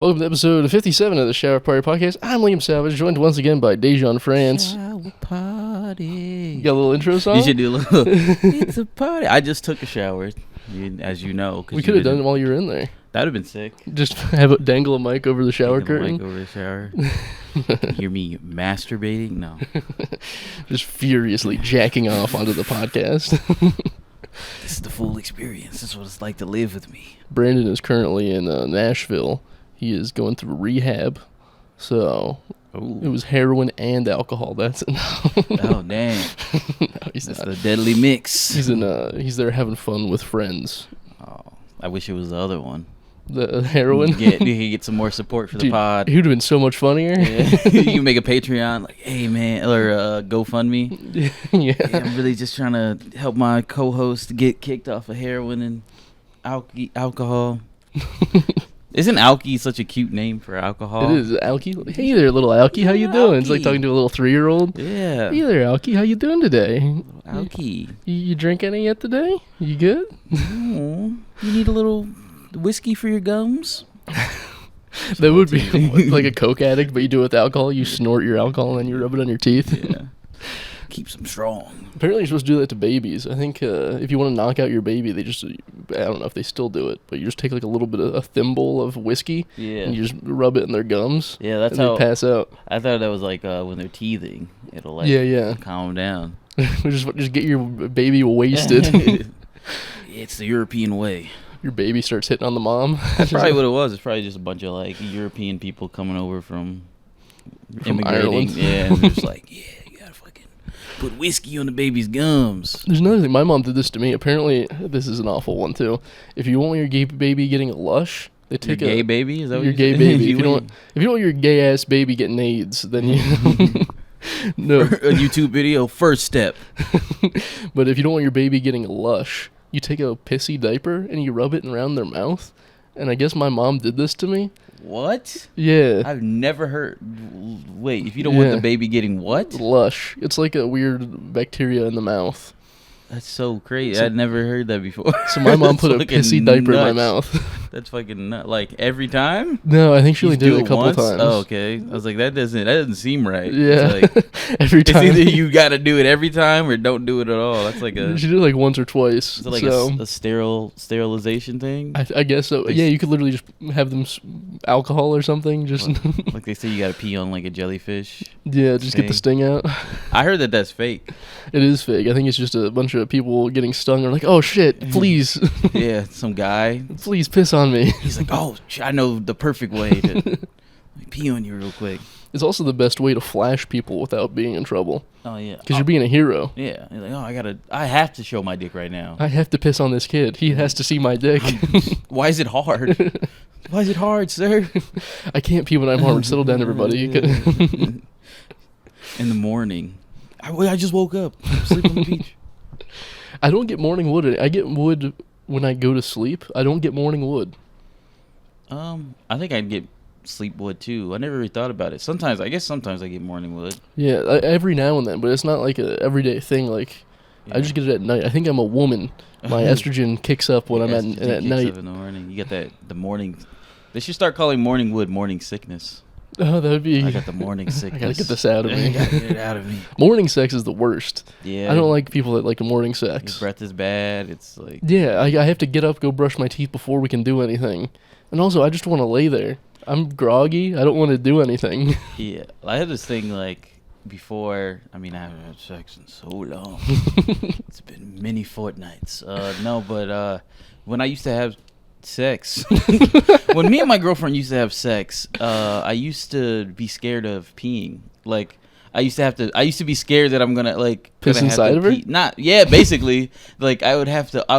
Welcome to episode 57 of the Shower Party Podcast. I'm Liam Salvage, joined once again by Dezhawn France. Shower party. You got a little intro song? You should do a little. It's a party. I just took a shower, as you know. We could have done it while you were in there. That would have been sick. Just dangle a mic over the shower curtain. Mic over the shower. Hear me masturbating? No. Just furiously jacking off onto the podcast. This is the full experience. This is what it's like to live with me. Brandon is currently in Nashville. He is going through rehab. So Ooh. it was heroin and alcohol. That's Oh, damn. No, he's That's not. the deadly mix. He's there having fun with friends. Oh, I wish it was the other one. The heroin? You could get some more support for the Dude, pod. He would have been so much funnier. Yeah. You can make a Patreon, like, hey, man, or GoFundMe. Yeah. Yeah, I'm really just trying to help my co-host get kicked off of heroin and alcohol. Isn't Alky such a cute name for alcohol? It is Alky. Hey there, little Alky. How you doing? It's like talking to a little 3-year-old. Yeah. Hey there, Alky. How you doing today? Alky. You drink any yet today? You good? Oh, you need a little whiskey for your gums? That would be like a coke addict, but you do it with alcohol. You snort your alcohol and then you rub it on your teeth. Yeah. Keeps them strong. Apparently, you're supposed to do that to babies. I think if you want to knock out your baby, they just, I don't know if they still do it, but you just take like a little bit of a thimble of whiskey Yeah. and you just rub it in their gums. Yeah, that's and how they pass out. I thought that was like when they're teething. It'll like Yeah. calm down. just get your baby wasted. It's the European way. Your baby starts hitting on the mom. That's probably what it was. It's probably just a bunch of like European people coming over from immigrating. Ireland. Yeah, and they're just like, yeah, you gotta fucking put whiskey on the baby's gums. There's another thing. My mom did this to me. Apparently, this is an awful one too. If you want your gay baby getting a lush, they Your take gay baby? Is that what your you gay said? baby. If you don't want your gay ass baby getting AIDS, then you no. A YouTube video, first step. But if you don't want your baby getting a lush, you take a pissy diaper and you rub it around their mouth. And I guess my mom did this to me. What? Yeah. I've never heard. Wait, if you don't want the baby getting what? Lush. It's like a weird bacteria in the mouth. That's so crazy. I'd never heard that before. So my mom put a fucking pissy diaper in my nuts. mouth. That's fucking nut. Like every time? No, I think she only You did do it a couple once? times. Oh, okay. I was like, that doesn't seem right. Yeah. It's like, Every it's time. either you got to do it every time or don't do it at all. That's like a. She did it like once or twice. Is it like so a sterilization thing? I guess so. Like Yeah, you could literally just have them alcohol or something. Just Like they say, you got to pee on like a jellyfish. yeah, just get the sting out. I heard that that's fake. It is fake. I think it's just a bunch of people getting stung. Or like, oh shit, please, Yeah, some guy. please piss on me. He's like, oh, I know the perfect way to pee on you real quick. It's also the best way to flash people without being in trouble. Oh yeah, Because you're being a hero. yeah. He's like, oh, I have to show my dick right now. I have to piss on this kid. He has to see my dick. Why is it hard? Why is it hard, sir? I can't pee when I'm hard. Settle down, everybody. You could In the morning, I just woke up. I'm sleeping on the beach. I don't get morning wood. I get wood when I go to sleep. I don't get morning wood. I think I'd get sleep wood too. I never really thought about it. Sometimes I get morning wood. Yeah, every now and then, but it's not like a everyday thing. Like, I just get it at night. I think I'm a woman. My estrogen kicks up when I'm at Kicks night. up in the morning. You get the morning. They should start calling morning wood morning sickness. Oh, that would be. I got the morning sickness. I gotta get this out of I me. gotta get it out of me. Morning sex is the worst. Yeah. I don't like people that like morning Your sex. breath is bad. It's like. Yeah, I have to get up, go brush my teeth before we can do anything. And also, I just want to lay there. I'm groggy. I don't want to do anything. Yeah, I had this thing like before. I mean, I haven't had sex in so long. It's been many fortnights. No, but when I used to have sex, when me and my girlfriend used to have sex, I used to be scared of peeing. Like, I used to be scared that I'm gonna like Piss gonna have inside to of her? pee. Yeah, basically, like I would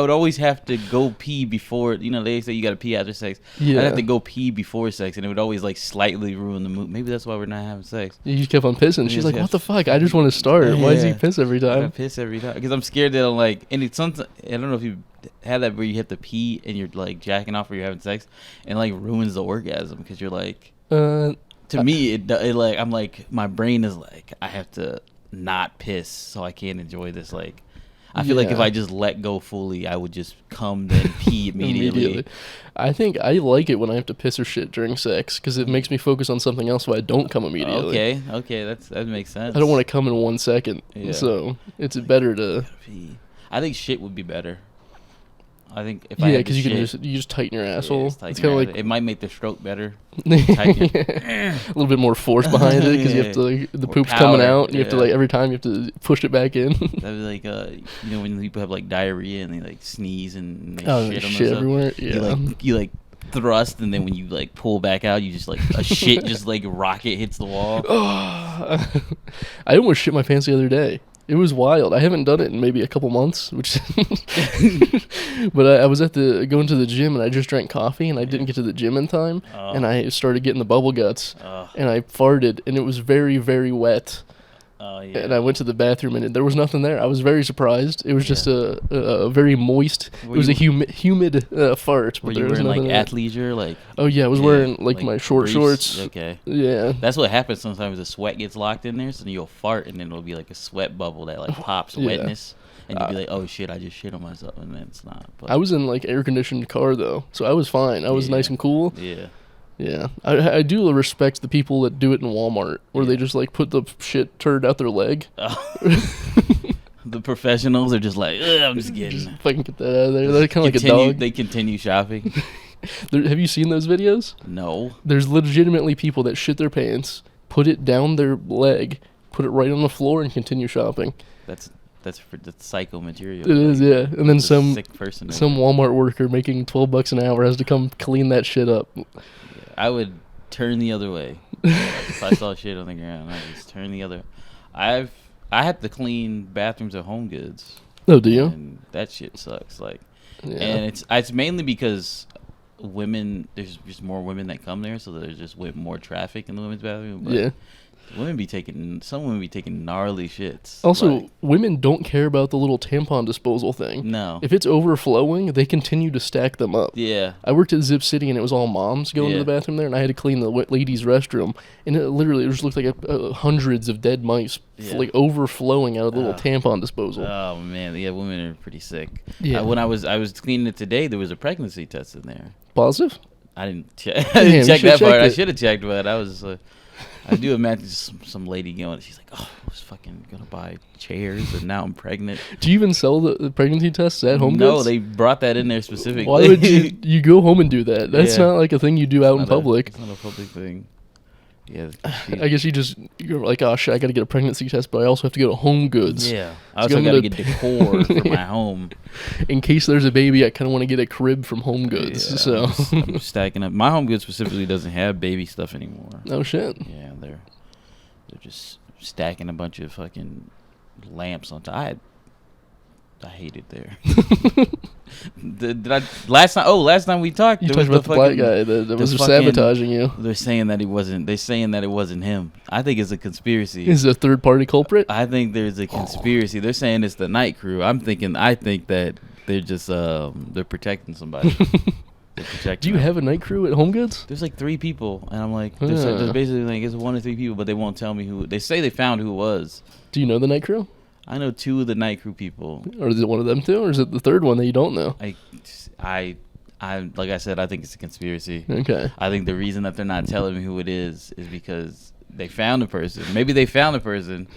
always have to go pee before. You know, they say you gotta pee after sex. Yeah. I'd have to go pee before sex, and it would always like slightly ruin the mood. Maybe that's why we're not having sex. You just kept on pissing. She's Just like, kept- what the fuck? I just want to start. Why does he Yeah. piss every I time? piss every time because I'm scared that I'm like, and it's sometimes I don't know if you had that where you have to pee and you're like jacking off or you're having sex, and like ruins the orgasm because you're like. To me, it like I'm like my brain is like I have to not piss so I can't enjoy this. Like I feel like if Yeah. I just let go fully, I would just come then pee immediately. I think I like it when I have to piss or shit during sex because it makes me focus on something else so I don't come immediately. Okay, that makes sense. I don't want to come in 1 second, Yeah. so it's better to. Pee. I think shit would be better. I think if I Yeah, had to because you shit, just tighten your yeah, asshole. just tighten It's kind of your like ass. It might make the stroke better. a Tighten it. little bit more force behind it because you have to like the More poop's coming power, out and you have to yeah. like every time you have to push it back in. That'd be like you know when people have like diarrhea and they like sneeze and they Oh, shit on shit themselves. everywhere. Yeah. You like thrust and then when you like pull back out, you just like a shit just like rocket hits the wall. I almost shit my pants the other day. It was wild. I haven't done it in maybe a couple months, which. But I was going to the gym and I just drank coffee and I didn't get to the gym in time and I started getting the bubble guts and I farted and it was very, very wet. Yeah. And I went to the bathroom and there was nothing there. I was very surprised. It was just a very moist. It was a humid fart. Were But you there was wearing like nothing there. athleisure? Like Oh yeah, I was wearing like my short briefs? shorts. Okay. Yeah. That's what happens sometimes. The sweat gets locked in there, so then you'll fart, and then it'll be like a sweat bubble that like pops Yeah. wetness, and you'll be like, "Oh shit, I just shit on myself," and then it's not. But I was in like air conditioned car though, so I was fine. I was Yeah. nice and cool. yeah, Yeah, I do respect the people that do it in Walmart, where they just like put the shit turd out their leg. the professionals are just like, "Ugh, I'm just getting. If I can get that out of there, they're kind of like a Continue- dog. They continue shopping. Have you seen those videos? No. There's legitimately people that shit their pants, put it down their leg, put it right on the floor, and continue shopping. That's psycho material. It is, yeah. And then That's a some sick person. Walmart worker making $12 an hour has to come clean that shit up. I would turn the other way. If I saw shit on the ground, I'd just turn the other. I had to clean bathrooms at Home Goods. Oh, do you? And that shit sucks. Like, Yeah. and it's mainly because women. There's just more women that come there, so there's just more traffic in the women's bathroom. But Yeah. some women be taking gnarly shits. Also, Like, women don't care about the little tampon disposal thing. no. If it's overflowing, they continue to stack them up. Yeah. I worked at Zip City and it was all moms going to Yeah. the bathroom there, and I had to clean the ladies' restroom, and it just looked like hundreds of dead mice Yeah. like overflowing out of the little Ugh. tampon disposal. Oh man, yeah, women are pretty sick. Yeah. When I was cleaning it today, there was a pregnancy test in there. Positive? I didn't check. I Damn, you didn't check should've that part. checked I it. should have checked, but I was. I do imagine some lady going. She's like, "Oh, I was fucking gonna buy chairs, and now I'm pregnant." Do you even sell the pregnancy tests at Home No, Goods? they brought that in there specifically. Why would you go home and do that? That's Yeah. not like a thing you do out in It's not a- public. It's not a public thing. Yeah. I guess you're like, oh shit, I gotta get a pregnancy test, but I also have to go to Home Goods. Yeah. I So also I'm got to gonna- get decor for my home. In case there's a baby, I kind of want to get a crib from Home Goods. Yeah, So, I'm stacking up. My Home Goods specifically doesn't have baby stuff anymore. oh shit. Yeah, they're just stacking a bunch of fucking lamps on top. I hate it there. Last time we talked, You there talked was about the black guy that was fucking- sabotaging you. They're saying that it wasn't him. I think it's a conspiracy. Is a third party culprit? I think there's a conspiracy. They're saying it's the night crew. I think that they're just they're protecting somebody. They're protecting Do you them. have a night crew at Home Goods? There's like 3 people, and I'm like, there's basically like it's 1 or 3 people, but they won't tell me who. They say they found who it was. Do you know the night crew? I know 2 of the night crew people. Or is it one of them two? Or is it the third one that you don't know? I like I said, I think it's a conspiracy. Okay. I think the reason that they're not telling me who it is because they found a person. Maybe they found a person,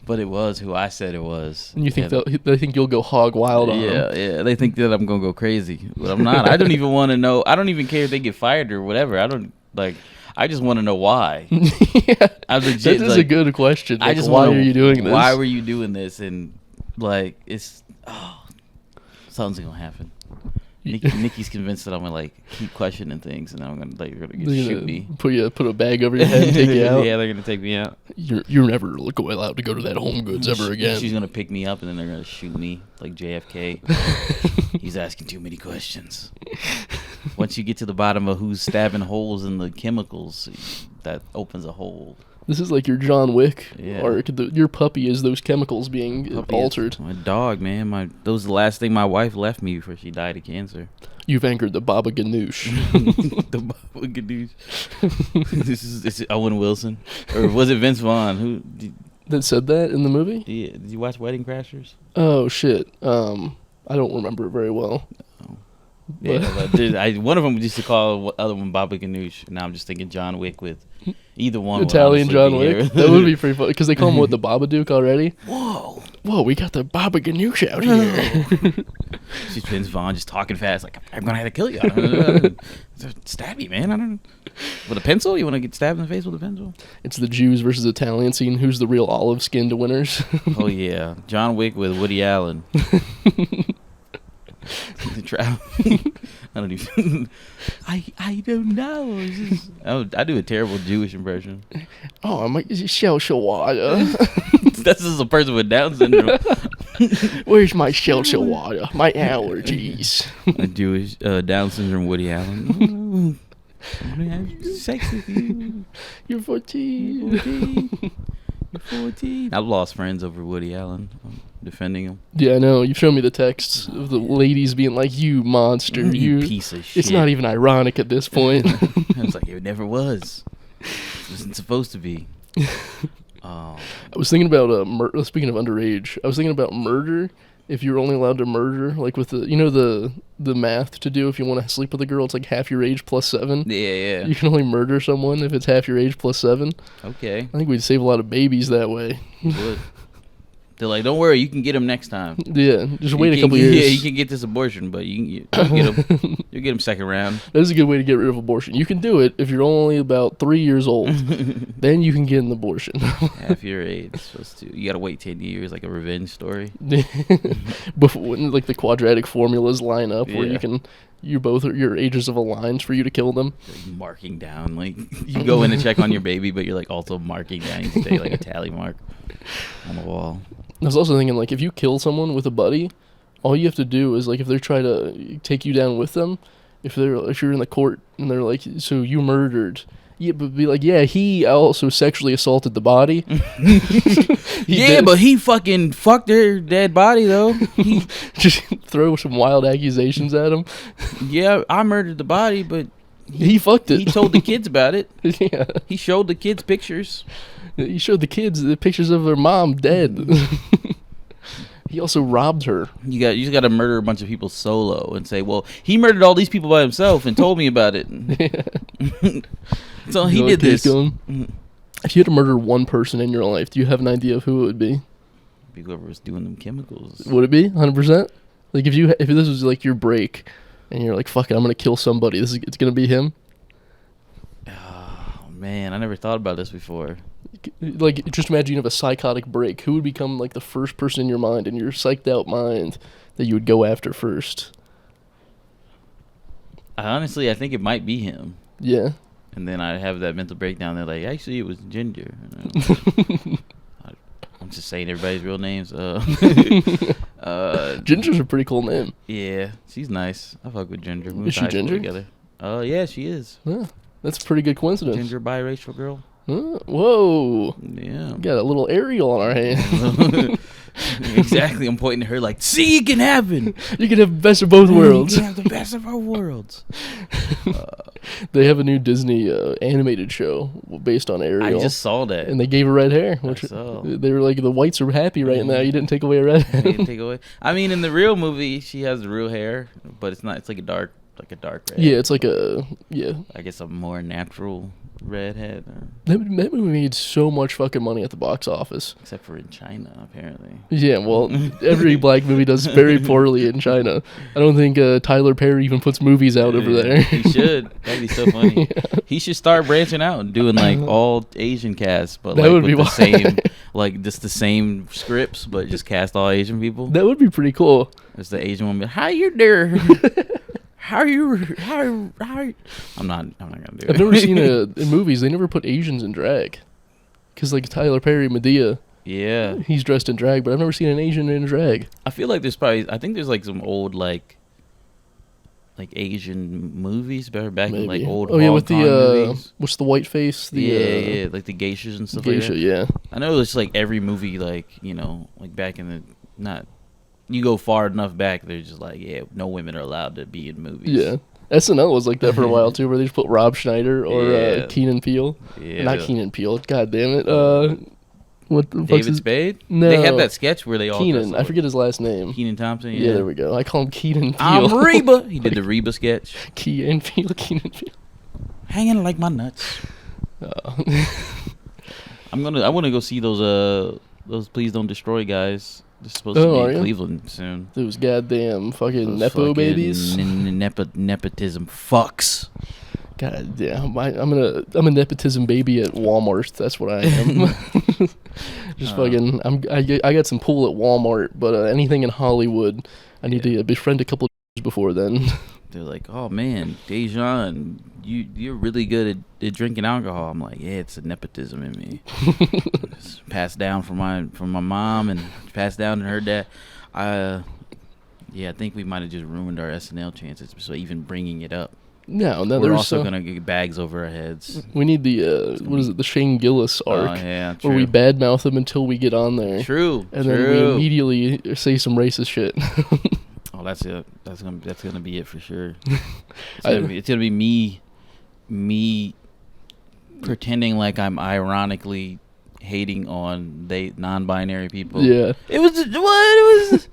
but it was who I said it was. And you think they think you'll go hog wild on them? Yeah. They think that I'm gonna go crazy, but I'm not. I don't even want to know. I don't even care if they get fired or whatever. I just want to know why. Yeah. I legit. That is a good question. I Like, just why wanna- are you doing this? Why were you doing this? And like, something's gonna happen. Nikki's convinced that I'm gonna like keep questioning things, and I'm gonna they're gonna They're shoot gonna me. put a bag over your head and take you out. Yeah, they're gonna take me out. You're never allowed to go to that Home Goods ever again. She's gonna pick me up, and then they're gonna shoot me like JFK. He's asking too many questions. Once you get to the bottom of who's stabbing holes in the chemicals, that opens a hole. This is like your John Wick Yeah. arc. Your puppy is those chemicals being Puppy altered. is my dog, man. That was the last thing my wife left me before she died of cancer. You've anchored the Baba Ganoush. The Baba Ganoush. This is Owen Wilson, or was it Vince Vaughn? that said that in the movie? Yeah. Did you watch Wedding Crashers? Oh shit. I don't remember it very well. Oh. Yeah, but one of them used to call the other one Baba Ganoush. Now I'm just thinking John Wick with either one. Italian John Wick. That would be pretty funny because they call him the Babadook already. Whoa, we got the Baba Ganoush out here. She's Vince Vaughn just talking fast, like I'm gonna have to kill you. Stab you, man. I don't know. With a pencil? You want to get stabbed in the face with a pencil? It's the Jews versus Italian scene. Who's the real olive-skinned winners? Oh yeah, John Wick with Woody Allen. I don't even. I don't know. I do a terrible Jewish impression. Oh, I'm like water. That's just a person with Down syndrome. Where's my water? My allergies. A Jewish Down syndrome Woody Allen. I want to have sex with you. You're 14. You're 14. I've lost friends over Woody Allen. I'm defending him. Yeah, I know. You've shown me the texts of the ladies being like, "You monster, you piece of shit." It's not even ironic at this point. I was like, it never was. It wasn't supposed to be. I was thinking about speaking of underage. I was thinking about murder. If you're only allowed to murder, like with the math to do if you want to sleep with a girl, it's like half your age plus 7. Yeah. You can only murder someone if it's half your age plus 7. Okay. I think we'd save a lot of babies that way. Would. They're like, don't worry, you can get him next time. Yeah, just wait a couple years. Yeah, you can get this abortion, but you get him. You get him second round. That is a good way to get rid of abortion. You can do it if you're only about 3 years old. Then you can get an abortion. Half your age, supposed to. You gotta wait 10 years, like a revenge story. Before, when, like the quadratic formulas line up, where your ages have aligned for you to kill them. Like marking down, like you go in to check on your baby, but you're like also marking down. You stay like a tally mark on the wall. I was also thinking, like, if you kill someone with a buddy, all you have to do is, like, if they're trying to take you down with them, if you're in the court and they're like, so you murdered, yeah, but be like, yeah, he also sexually assaulted the body. But he fucking fucked their dead body though. He just throw some wild accusations at him. Yeah, I murdered the body, but he fucked it. He told the kids about it. Yeah, he showed the kids pictures. He showed the kids the pictures of their mom dead. He also robbed her. You just got to murder a bunch of people solo and say, well, he murdered all these people by himself and told me about it. So he did this. If you had to murder one person in your life, do you have an idea of who it would be? Be whoever was doing them chemicals. Would it be 100%? Like if this was like your break, and you're like, fuck it, I'm gonna kill somebody. It's gonna be him. Oh man, I never thought about this before. Like, just imagine you have a psychotic break. Who would become like the first person in your mind, in your psyched out mind, that you would go after first? I think it might be him. Yeah. And then I have that mental breakdown. They're like, actually, it was Ginger. I'm just saying everybody's real names. Ginger's a pretty cool name. Yeah, she's nice. I fuck with Ginger. Is she Ginger? Together. Yeah, she is. Yeah, that's a pretty good coincidence. Ginger biracial girl. Whoa. Yeah. We got a little Ariel on our hands. Exactly. I'm pointing to her like, see, it can happen. You can have the best of both worlds. You can have the best of both worlds. They have a new Disney animated show based on Ariel. I just saw that. And they gave her red hair. They were like, the whites are happy right now. You didn't take away red hair. Didn't take away. I mean, in the real movie, she has the real hair, but it's not. It's like a dark red. Yeah, it's like I guess a more natural redhead. That movie made so much fucking money at the box office. Except for in China, apparently. Yeah, well, every black movie does very poorly in China. I don't think Tyler Perry even puts movies out over there. He should. That'd be so funny. Yeah. He should start branching out and doing like all Asian casts, but that would be the same, like just the same scripts, but just cast all Asian people. That would be pretty cool. It's the Asian woman. How you there? How are you? I'm not gonna do it. I've never seen in movies. They never put Asians in drag, because like Tyler Perry, Medea. Yeah, he's dressed in drag, but I've never seen an Asian in drag. I feel like there's like some old like Asian movies back in like old. Oh yeah, with the movies. What's the white face? Yeah, like the geishas and stuff. Geisha, like that. Yeah. I know it's like every movie, like like back in the not. You go far enough back, they're just like, no women are allowed to be in movies. Yeah. SNL was like that for a while, too, where they just put Rob Schneider or Keenan Peele. Yeah. Not Keenan Peele. God damn it. What the fuck's David his... Spade? No. They had that sketch where they all Keenan. dressed I forget his last name. Keenan Thompson. Yeah, there we go. I call him Keenan Peele. I'm Reba. He did the Reba sketch. Keenan Peele. Hanging like my nuts. I want to go see those Please Don't Destroy guys. They're supposed to be in Cleveland soon. Those goddamn fucking nepo babies. Nepotism fucks. God damn, I'm a nepotism baby at Walmart. That's what I am. Just fucking, I got some pull at Walmart, but anything in Hollywood, I need to befriend a couple of before then. They're like, oh man, Dezhawn, you're really good at drinking alcohol. I'm like, yeah, it's a nepotism in me. It's passed down from my mom and passed down to her dad. I think we might have just ruined our SNL chances. So even bringing it up. No, we're also gonna get bags over our heads. We need the the Shane Gillis arc, true. where we badmouth him until we get on there. True, and then we immediately say some racist shit. Oh, that's it. That's gonna be it for sure. It's gonna be me pretending like I'm ironically hating on non-binary people. Yeah, it was.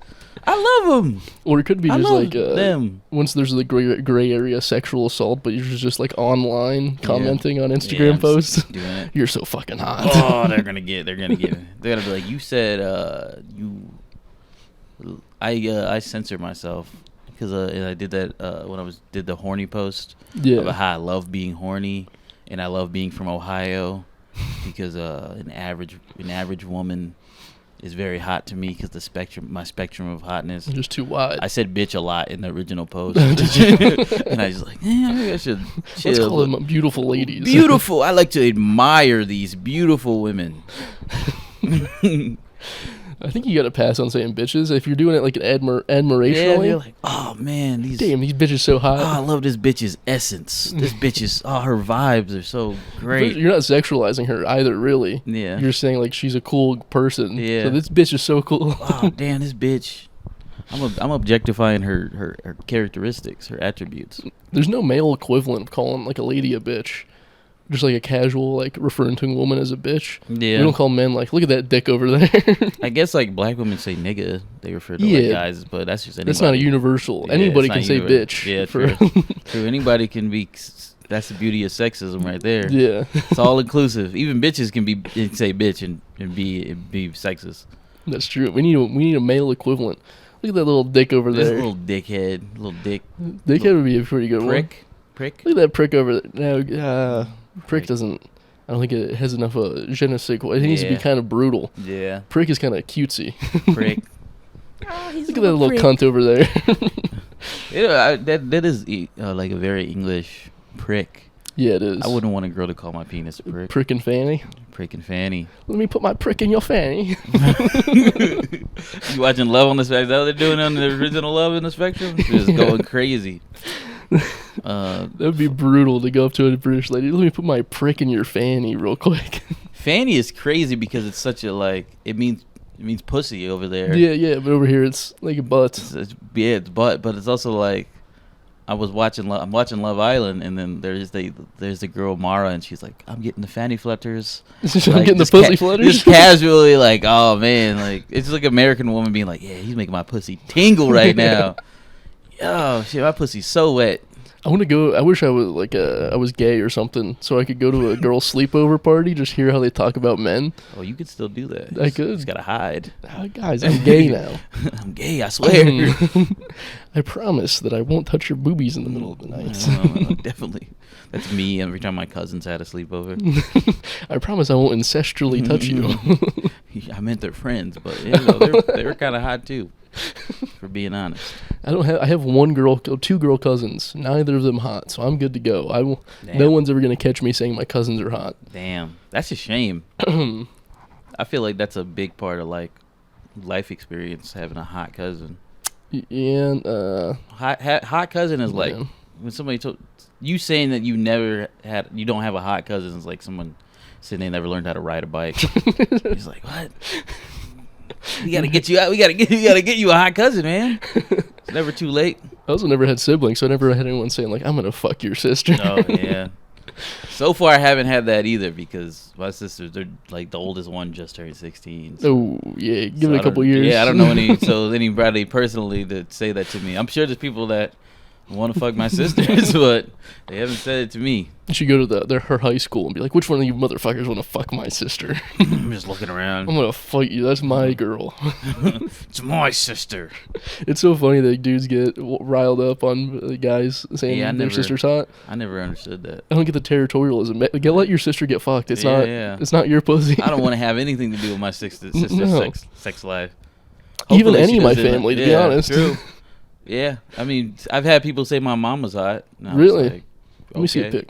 I love them. Or it could be just like them. Once there's the gray area sexual assault, but you're just like online commenting on Instagram posts. Doing it. You're so fucking hot. Oh, they're gonna be like, you said I censor myself because I did that when did the horny post about how I love being horny and I love being from Ohio because an average woman is very hot to me because my spectrum of hotness is just too wide. I said bitch a lot in the original post. And I was like, maybe I should chill. Let's call them beautiful ladies. Beautiful. I like to admire these beautiful women. I think you got to pass on saying bitches if you're doing it like an admirationally. Yeah, you're like, oh man, these bitches so hot. Oh, I love this bitch's essence. This bitch's her vibes are so great. You're not sexualizing her either, really. Yeah, you're saying like she's a cool person. Yeah, so this bitch is so cool. Oh damn, this bitch. I'm objectifying her characteristics, her attributes. There's no male equivalent of calling like a lady a bitch. Just like a casual, like referring to a woman as a bitch. Yeah. We don't call men like, look at that dick over there. I guess like black women say nigga. They refer to like guys, but that's just anybody. That's not a universal. Anybody can say bitch. Yeah, true. True. Anybody can be. That's the beauty of sexism right there. Yeah. It's all inclusive. Even bitches can say bitch and be sexist. That's true. We need a male equivalent. Look at that little dick over there. Little dickhead. Little dick. Dickhead would be a pretty good prick. one. Prick. Look at that prick over there. No, prick doesn't. I don't think it has enough je ne sais quoi. It needs to be kind of brutal. Yeah. Prick is kind of cutesy. Prick. Look at that little cunt over there. That is like a very English prick. Yeah, it is. I wouldn't want a girl to call my penis a prick. Prick and fanny. Prick and fanny. Let me put my prick in your fanny. You watching Love on the Spectrum? Is that what they're doing on the original Love in the Spectrum? Just going crazy. That would be brutal to go up to a British lady. Let me put my prick in your fanny real quick. Fanny is crazy because it's such a like it means pussy over there. Yeah, but over here it's like a butt. It's butt, but it's also like I'm watching Love Island, and then there's the girl Mara, and she's like, I'm getting the fanny flutters. I'm getting the pussy flutters. Just casually like, oh man, like it's like American woman being like, yeah, he's making my pussy tingle right now. Oh shit, my pussy's so wet. I want to go. I wish I was like I was gay or something, so I could go to a girl's sleepover party, just hear how they talk about men. Oh, you could still do that. I could. Just gotta hide. Guys, I'm gay now. I'm gay, I swear. I promise that I won't touch your boobies in the middle of the night. No, definitely. That's me every time my cousins had a sleepover. I promise I won't ancestrally touch you. I meant they're friends, but they were kind of hot too. For being honest, I have two girl cousins. Neither of them hot, so I'm good to go. No one's ever gonna catch me saying my cousins are hot. Damn, that's a shame. I feel like that's a big part of like life experience, having a hot cousin. Yeah, hot cousin is like when somebody told you saying that you don't have a hot cousin is like someone saying they never learned how to ride a bike. He's like, what? We gotta get you out. We gotta get you a hot cousin, man. It's never too late. I also never had siblings, so I never had anyone saying like, "I'm gonna fuck your sister." Oh yeah, So far, I haven't had that either because my sisters, they're like the oldest one just turned 16. So. Oh yeah, give it a couple years. Yeah, I don't know anybody personally to say that to me. I'm sure there's people that want to fuck my sisters, but they haven't said it to me. You should go to her high school and be like, which one of you motherfuckers want to fuck my sister? I'm just looking around. I'm gonna fight you. That's my girl. It's my sister. It's so funny that dudes get riled up on guys saying their sister's hot. I never understood that. I don't get the territorialism. Let your sister get fucked. It's not. Yeah. It's not your pussy. I don't want to have anything to do with my sister's sex life. Even any of my family, to be honest. True. Yeah, I mean, I've had people say my mom was hot. Really? Like, let me see a pic.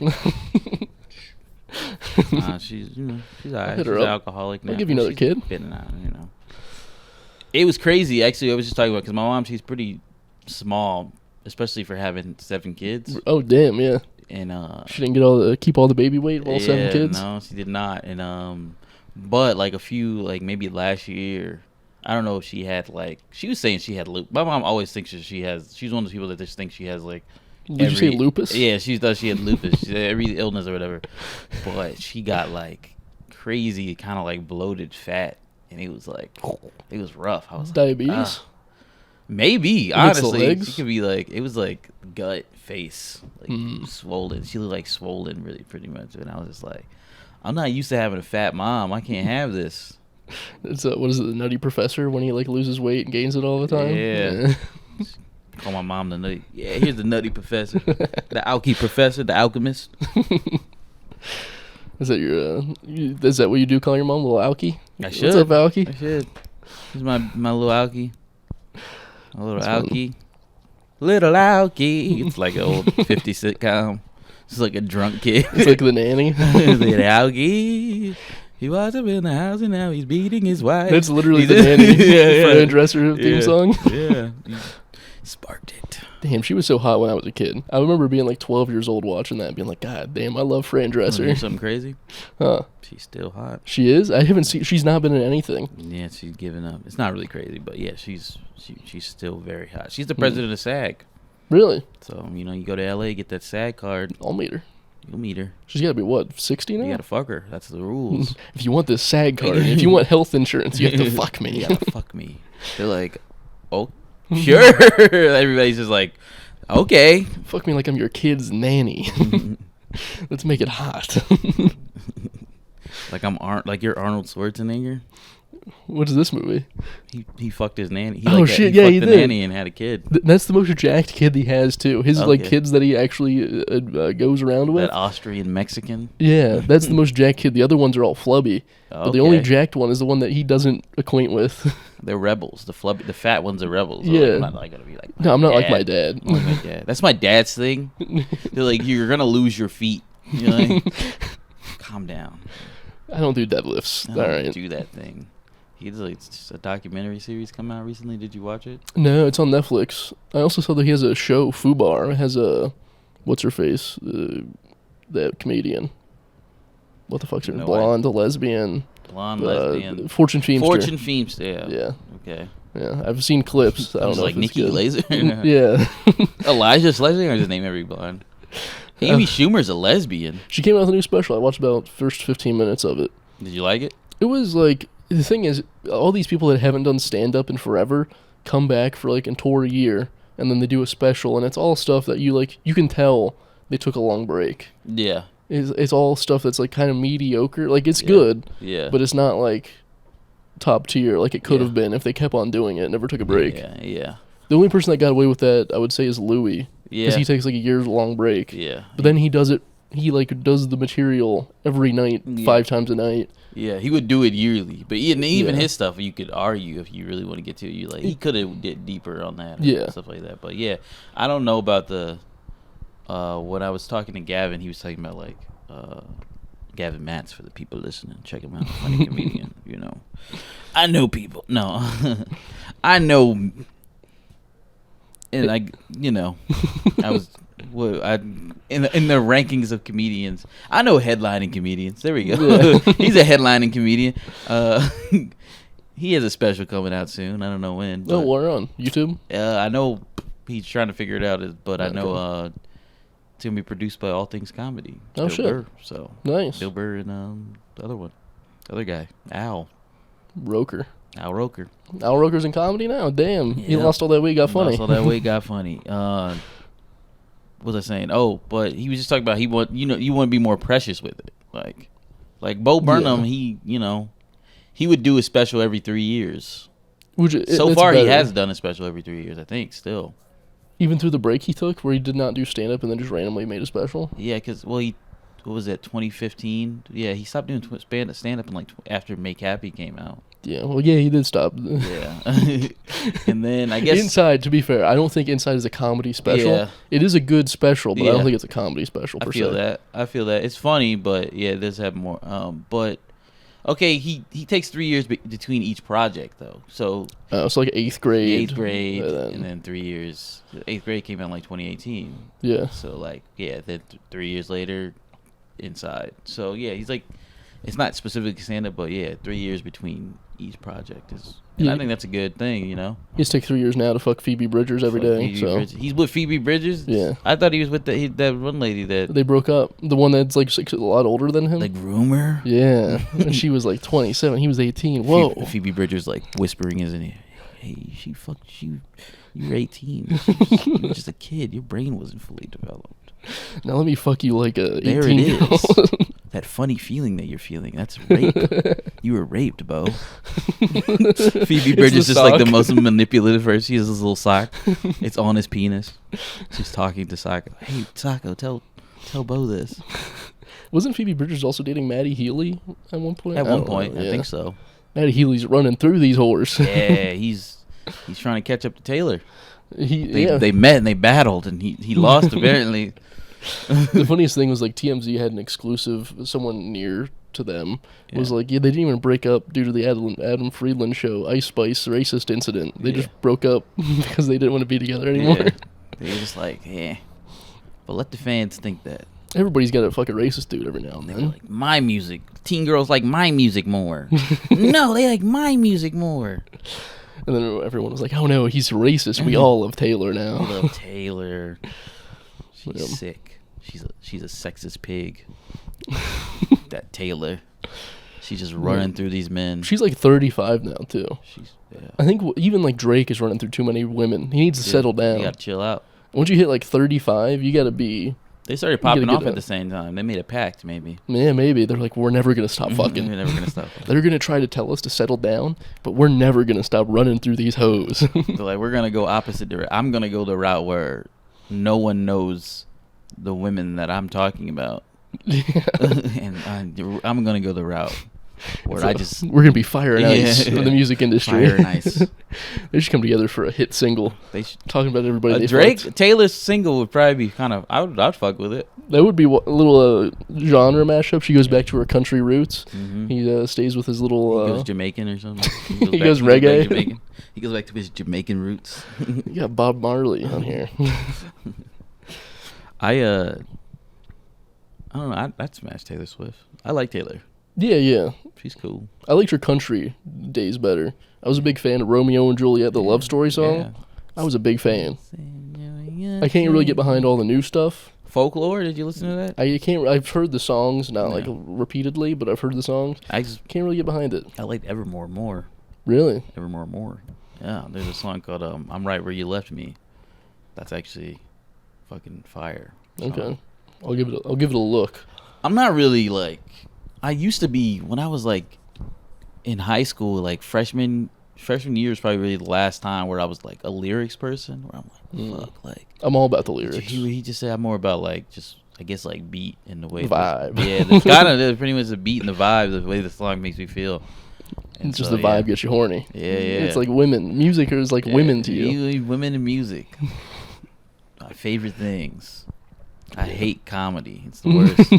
She's alright. She's an alcoholic now. I'll give you another kid. It was crazy. Actually, I was just talking about because my mom, she's pretty small, especially for having 7 kids. Oh damn, yeah. And she didn't keep all the baby weight of all 7 kids. No, she did not. And but like a few, like maybe last year. I don't know if she had she was saying she had lupus. My mom always thinks she's one of those people that just thinks she has Did you say lupus? Yeah, she thought she had lupus. She had every illness or whatever. But she got crazy, kind of bloated fat. And it was it was rough. I was diabetes? Maybe, honestly. It could be it was gut, face, swollen. She looked swollen really pretty much. And I was just I'm not used to having a fat mom. I can't have this. It's what is it, the Nutty Professor when he loses weight and gains it all the time? Yeah. Call my mom the nutty. Yeah, here's the Nutty Professor, the Alky Professor, the alchemist. Is that is that what you do? Call your mom little Alky? I should. What's up, Alky? I should. Here's my little Alky. My little Alky. Little Alky. It's like an old 50s sitcom. It's like a drunk kid. It's like the nanny. Little Alky. He was up in the house and now he's beating his wife. That's literally the nanny Fran Dresser theme song. Yeah. Sparked it. Damn, she was so hot when I was a kid. I remember being 12 years old watching that and being God damn, I love Fran Dresser. Something crazy? Huh. She's still hot. She is? I haven't seen, she's not been in anything. Yeah, she's given up. It's not really crazy, but yeah, she's still very hot. She's the president of SAG. Really? So, you go to LA, get that SAG card. I'll meet her. You'll meet her. She's got to be, what, 60 now? You got to fuck her. That's the rules. If you want this SAG card, if you want health insurance, you have to fuck me. You got to fuck me. They're oh, sure. Everybody's just okay. Fuck me like I'm your kid's nanny. Let's make it hot. You're Arnold Schwarzenegger. What is this movie? He fucked his nanny. He fucked the did. Nanny and had a kid. That's the most jacked kid he has too. His kids that he actually goes around with. That Austrian Mexican. Yeah, that's the most jacked kid. The other ones are all flubby. But the only jacked one is the one that he doesn't acquaint with. They're rebels. The fat ones are rebels. Yeah. I'm not gonna be no, I'm not like my dad. That's my dad's thing. They're you're gonna lose your feet. Calm down. I don't do deadlifts. All right. Do that thing. He's just a documentary series come out recently. Did you watch it? No, it's on Netflix. I also saw that he has a show, Fubar. It has what's her face? That comedian. What the fuck's her name? Blonde, lesbian. Lesbian. Fortune Feimster. Fortune Feimster, yeah. Okay. Yeah, I've seen clips. I don't know if Nikki it's good. Glaser. Yeah. Elijah's lesbian or just name every blonde? Amy Schumer's a lesbian. She came out with a new special. I watched about the first 15 minutes of it. Did you like it? It was the thing is, all these people that haven't done stand-up in forever come back for and tour a year, and then they do a special, and it's all stuff that you can tell they took a long break. Yeah. It's all stuff that's kind of mediocre. It's good. Yeah. But it's not top tier like it could have been if they kept on doing it and never took a break. Yeah. The only person that got away with that, I would say, is Louis. Yeah. Because he takes a year-long break. Yeah. But then he does it. He does the material every night, 5 times a night. Yeah, he would do it yearly. But even his stuff, you could argue if you really want to get to it. He could have did deeper on that. And stuff like that. But yeah, I don't know about the. When I was talking to Gavin, he was talking about Gavin Matz for the people listening. Check him out, funny comedian. I know people. No, I know. And I was. In the rankings of comedians, I know headlining comedians. There we go. Yeah. He's a headlining comedian. He has a special coming out soon. I don't know when. We're on YouTube. I know he's trying to figure it out, but I know It's gonna be produced by All Things Comedy. Oh, Bill shit. Burr, so Nice. Bill Burr and the other one, the other guy, Al Roker. Roker. Al Roker's in comedy now. Damn. He Yeah. lost all that weight, got funny. Lost all that weight, got funny. What was I saying? Oh, but he was just talking about you want to be more precious with it. Like Bo Burnham, Yeah. he would do a special every 3 years. Which So it's far, he better. has done a special every 3 years, I think, still. Even through the break he took, where he did not do stand up and then just randomly made a special. Yeah, because, what was that, 2015? Yeah, he stopped doing stand up in after Make Happy came out. Yeah, well, yeah, he did stop. Yeah. And then, I guess. Inside, to be fair, I don't think Inside is a comedy special. Yeah. It is a good special, but I Yeah. don't think it's a comedy special per I feel se. that. It's funny, but yeah, it does have more. But okay, he takes 3 years between each project though. So So like eighth grade. and then 3 years. Eighth grade came out in like 2018. Yeah. So then 3 years later, Inside. So yeah, he's like, it's not specifically stand up, but yeah, 3 years between each project is. And I think that's a good thing, He has to take 3 years now to fuck Phoebe Bridgers every day. Phoebe So Bridgers. He's with Phoebe Bridgers. Yeah. I thought he was with that one lady that they broke up. The one that's like a lot older than him. the groomer. Yeah. And she was like 27. He was 18. Whoa. Phoebe Bridgers like whispering his ear. Hey, she fucked you. You were 18. You were just a kid. Your brain wasn't fully developed. Now let me fuck you like a There 18 it year is. old. That funny feeling that you're feeling. That's rape. You were raped, Bo. Phoebe Bridgers is like the sock. most manipulative person. She has this little sock. It's on his penis. She's talking to Sacco. Hey, Sacco, tell Bo this. Wasn't Phoebe Bridgers also dating Maddie Healy at one point? At I one don't point, know, I yeah. think so. Maddie Healy's running through these whores. Yeah, he's trying to catch up to Taylor. Yeah. They met and they battled, and he lost apparently. The funniest thing was like TMZ had an exclusive. Someone near to them was like, yeah, they didn't even break up due to the Adam Friedland show Ice Spice racist incident. They just broke up because they didn't want to be together anymore. Yeah. They were just like, yeah. But let the fans think that. Everybody's got to fuck a racist dude every now and They were then. like, my music. Teen girls like my music more. No, they like my music more. And then everyone was like, oh no, he's racist. We all love Taylor now. I love Taylor. She's Yeah. sick. She's a sexist pig. That Taylor. She's just running through these men. She's like 35 now too. Yeah. I think even like Drake is running through too many women. He needs to settle down. You gotta chill out. Once you hit like 35, you gotta be. They started popping off at the same time. They made a pact, maybe. Yeah, maybe they're like, we're never gonna stop fucking. We're never gonna stop. They're gonna try to tell us to settle down, but we're never gonna stop running through these hoes. They're like, we're gonna go opposite direction. I'm gonna go the route where no one knows the women that I'm talking about, and I'm gonna go the route where So, we're gonna be fire and ice in the music industry. Fire and ice. They should come together for a hit single. They should. Talking about everybody. They Drake fucked. Taylor's single would probably be kind of. I'd fuck with it. That would be a little genre mashup. She goes back to her country roots. Mm-hmm. He stays with his little. He goes Jamaican or something. He goes reggae. He goes back to his Jamaican roots. You got Bob Marley on here. I don't know. I'd smash Taylor Swift. I like Taylor. Yeah. She's cool. I liked her country days better. I was a big fan of Romeo and Juliet, the love story song. Yeah. I was a big fan. I can't really get behind all the new stuff. Folklore. Did you listen to that? I can't. I've heard the songs, not like Yeah. repeatedly, but I've heard the songs. I just Can't really get behind it. I liked Evermore more. Really? Evermore more. Yeah. There's a song called "I'm Right Where You Left Me." That's actually fucking fire. Okay. I'll give it a look. I'm not really like. I used to be when I was like in high school, like freshman year is probably really the last time where I was like a lyrics person. Where I'm like, fuck, like I'm all about the lyrics. he just said I'm more about like just I guess like beat and the way Vibe. Yeah, it's kind of pretty much the beat and the vibe, the way the song makes me feel. And Just so, the vibe gets you horny. Yeah. It's like women. Music is like women to you. Women and music. My favorite things. I hate comedy. It's the worst.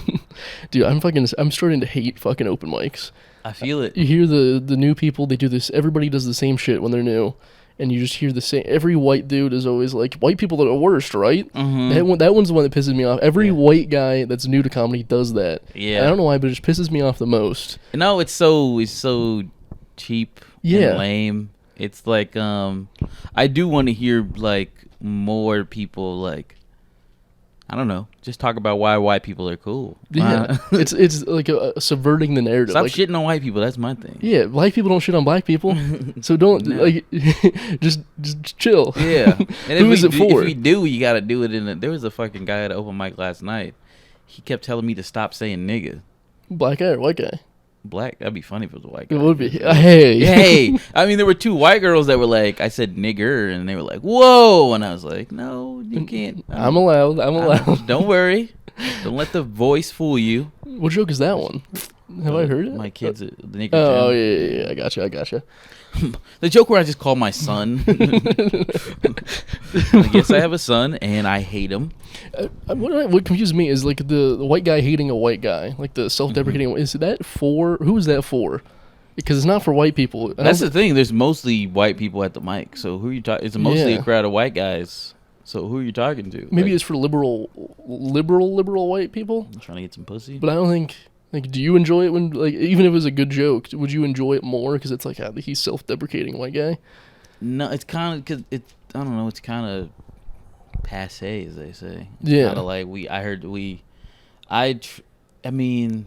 Dude, I'm starting to hate fucking open mics. I feel it. You hear the new people, they do this, everybody does the same shit when they're new. And you just hear the same, every white dude is always like, white people are the worst, right? Mm-hmm. That one's the one that pisses me off. Every white guy that's new to comedy does that. Yeah. And I don't know why, but it just pisses me off the most. No, it's so cheap Yeah. and lame. It's like I do want to hear like more people like I don't know. Just talk about why white people are cool. Yeah, it's like subverting the narrative. Stop like, shitting on white people. That's my thing. Yeah, black people don't shit on black people, so don't like just chill. Yeah. And Who is it for? If we do, you gotta do it in. There was a fucking guy at an open mic last night. He kept telling me to stop saying nigga. Black guy or white guy? Black. That'd be funny if it was a white guy. It would be. Hey. I mean, there were 2 white girls that were like, I said nigger, and they were like, whoa, and I was like, no, you can't. I'm allowed. Don't worry. Don't let the voice fool you. What joke is that one? Have I heard it? My kids, the nigger. Oh yeah. I gotcha. The joke where I just call my son. I guess I have a son and I hate him. What confuses me is like the white guy hating a white guy, like the self-deprecating. Is that for? Who is that for? Because it's not for white people. That's the thing. There's mostly white people at the mic. So who are you talking? It's mostly a crowd of white guys. So who are you talking to? Maybe it's for liberal white people. I'm trying to get some pussy. But I don't think. Like, do you enjoy it when, like, even if it was a good joke, would you enjoy it more because it's like he's self-deprecating white guy? No, it's kind of because I don't know. It's kind of passe, as they say. It's yeah. Kind of like I mean,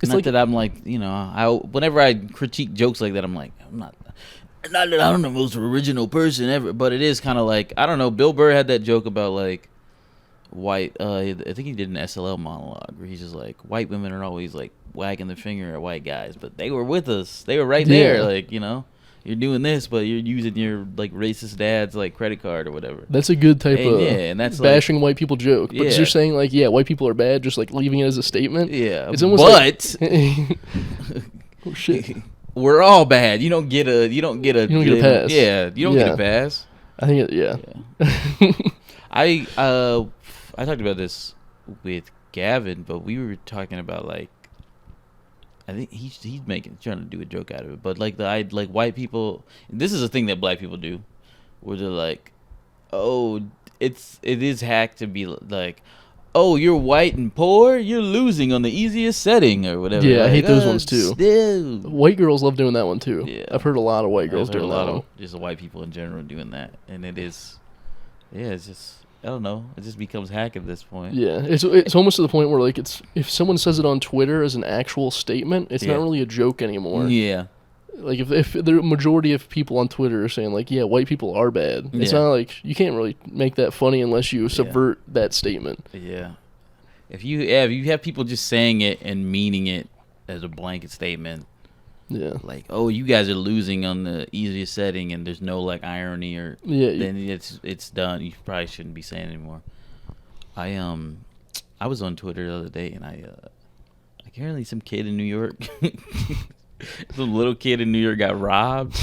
it's not like, that I'm like, you know, whenever I critique jokes like that, I'm like, not that I'm the most original person ever, but it is kind of like, I don't know. Bill Burr had that joke about like white. I think he did an SLL monologue where he's just like, white women are always like wagging their finger at white guys, but they were with us. They were right there, like, you know. You're doing this, but you're using your like racist dad's like credit card or whatever. That's a good type of and that's bashing white people joke. But you're saying like, white people are bad, just like leaving it as a statement. Yeah, it's almost oh shit, we're all bad. You don't get a pass. Yeah, you don't get a pass. I think I talked about this with Gavin, but we were talking about like. I think he's trying to do a joke out of it, but like like white people. This is a thing that black people do, where they're like, "Oh, it is hack to be like, oh, you're white and poor, you're losing on the easiest setting or whatever." Yeah, like, I hate those ones too. Still. White girls love doing that one too. Yeah, I've heard a lot of white girls doing that one. Just white people in general doing that, and it is, it's just. I don't know. It just becomes hack at this point. Yeah, it's almost to the point where like if someone says it on Twitter as an actual statement, it's not really a joke anymore. Yeah. Like if the majority of people on Twitter are saying like, white people are bad. It's not like you can't really make that funny unless you subvert that statement. Yeah. If you have people just saying it and meaning it as a blanket statement. Yeah. Like, oh, you guys are losing on the easiest setting, and there's no like irony or then it's done. You probably shouldn't be saying it anymore. I was on Twitter the other day, and apparently some kid in New York, some little kid in New York got robbed.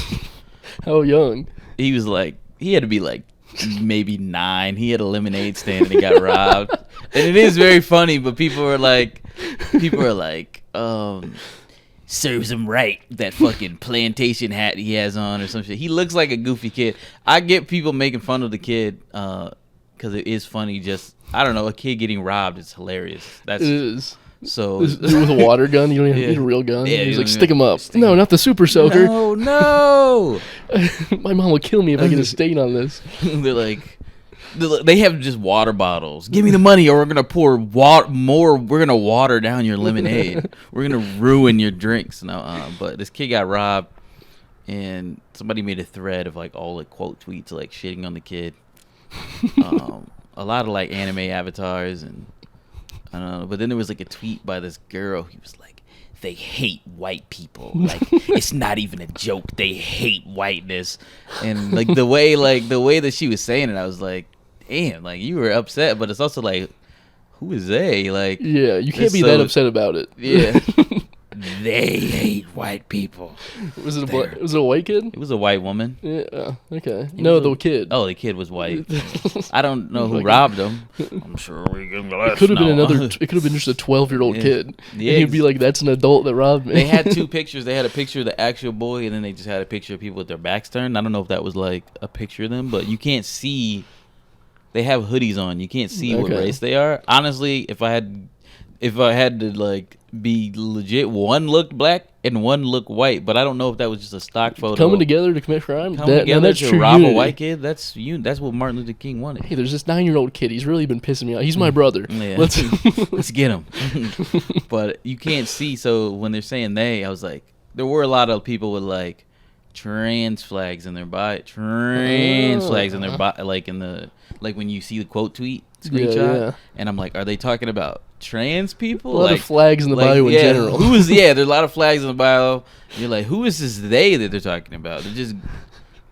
How young? He had to be like maybe 9. He had a lemonade stand and he got robbed. And it is very funny, but people are like, serves him right, that fucking plantation hat he has on or some shit. He looks like a goofy kid. I get people making fun of the kid because it is funny. Just, I don't know, a kid getting robbed is hilarious. It is. So with a water gun, you don't even need a real gun. Yeah, he's like, stick him up. No, not the super soaker. No. My mom will kill me if I get a stain on this. They're like, they have just water bottles. Give me the money, or we're gonna pour more. We're gonna water down your lemonade. We're gonna ruin your drinks. No, but this kid got robbed, and somebody made a thread of like all the quote tweets like shitting on the kid. A lot of like anime avatars, and I don't know. But then there was like a tweet by this girl. He was like, "They hate white people. Like it's not even a joke. They hate whiteness." And like the way that she was saying it, I was like, damn, like you were upset, but it's also like, who is they? Like, yeah, you can't be that upset about it. Yeah. They hate white people. Was it a white kid? It was a white woman. Yeah. Okay. The kid. Oh, the kid was white. I don't know who robbed him. I'm sure we can. It could have been It could have been just a 12-year-old kid. Yeah. And he'd be like, "That's an adult that robbed me." They had 2 pictures. They had a picture of the actual boy, and then they just had a picture of people with their backs turned. I don't know if that was like a picture of them, but you can't see. They have hoodies on. You can't see what race they are. Honestly, if I had to like be legit, one looked black and one looked white, but I don't know if that was just a stock photo. Coming together to commit crime. Coming together that's to true rob unity. a white kid. That's what Martin Luther King wanted. Hey, there's this 9-year-old kid. He's really been pissing me off. He's my brother. Yeah. Let's get him. But you can't see. So when they're saying they, I was like, there were a lot of people with like trans flags in their bio. Trans flags in their bio, like when you see the quote tweet screenshot, yeah. and I'm like, are they talking about trans people? A lot of flags in the bio in general. There's a lot of flags in the bio. You're like, who is this they that they're talking about? They're just,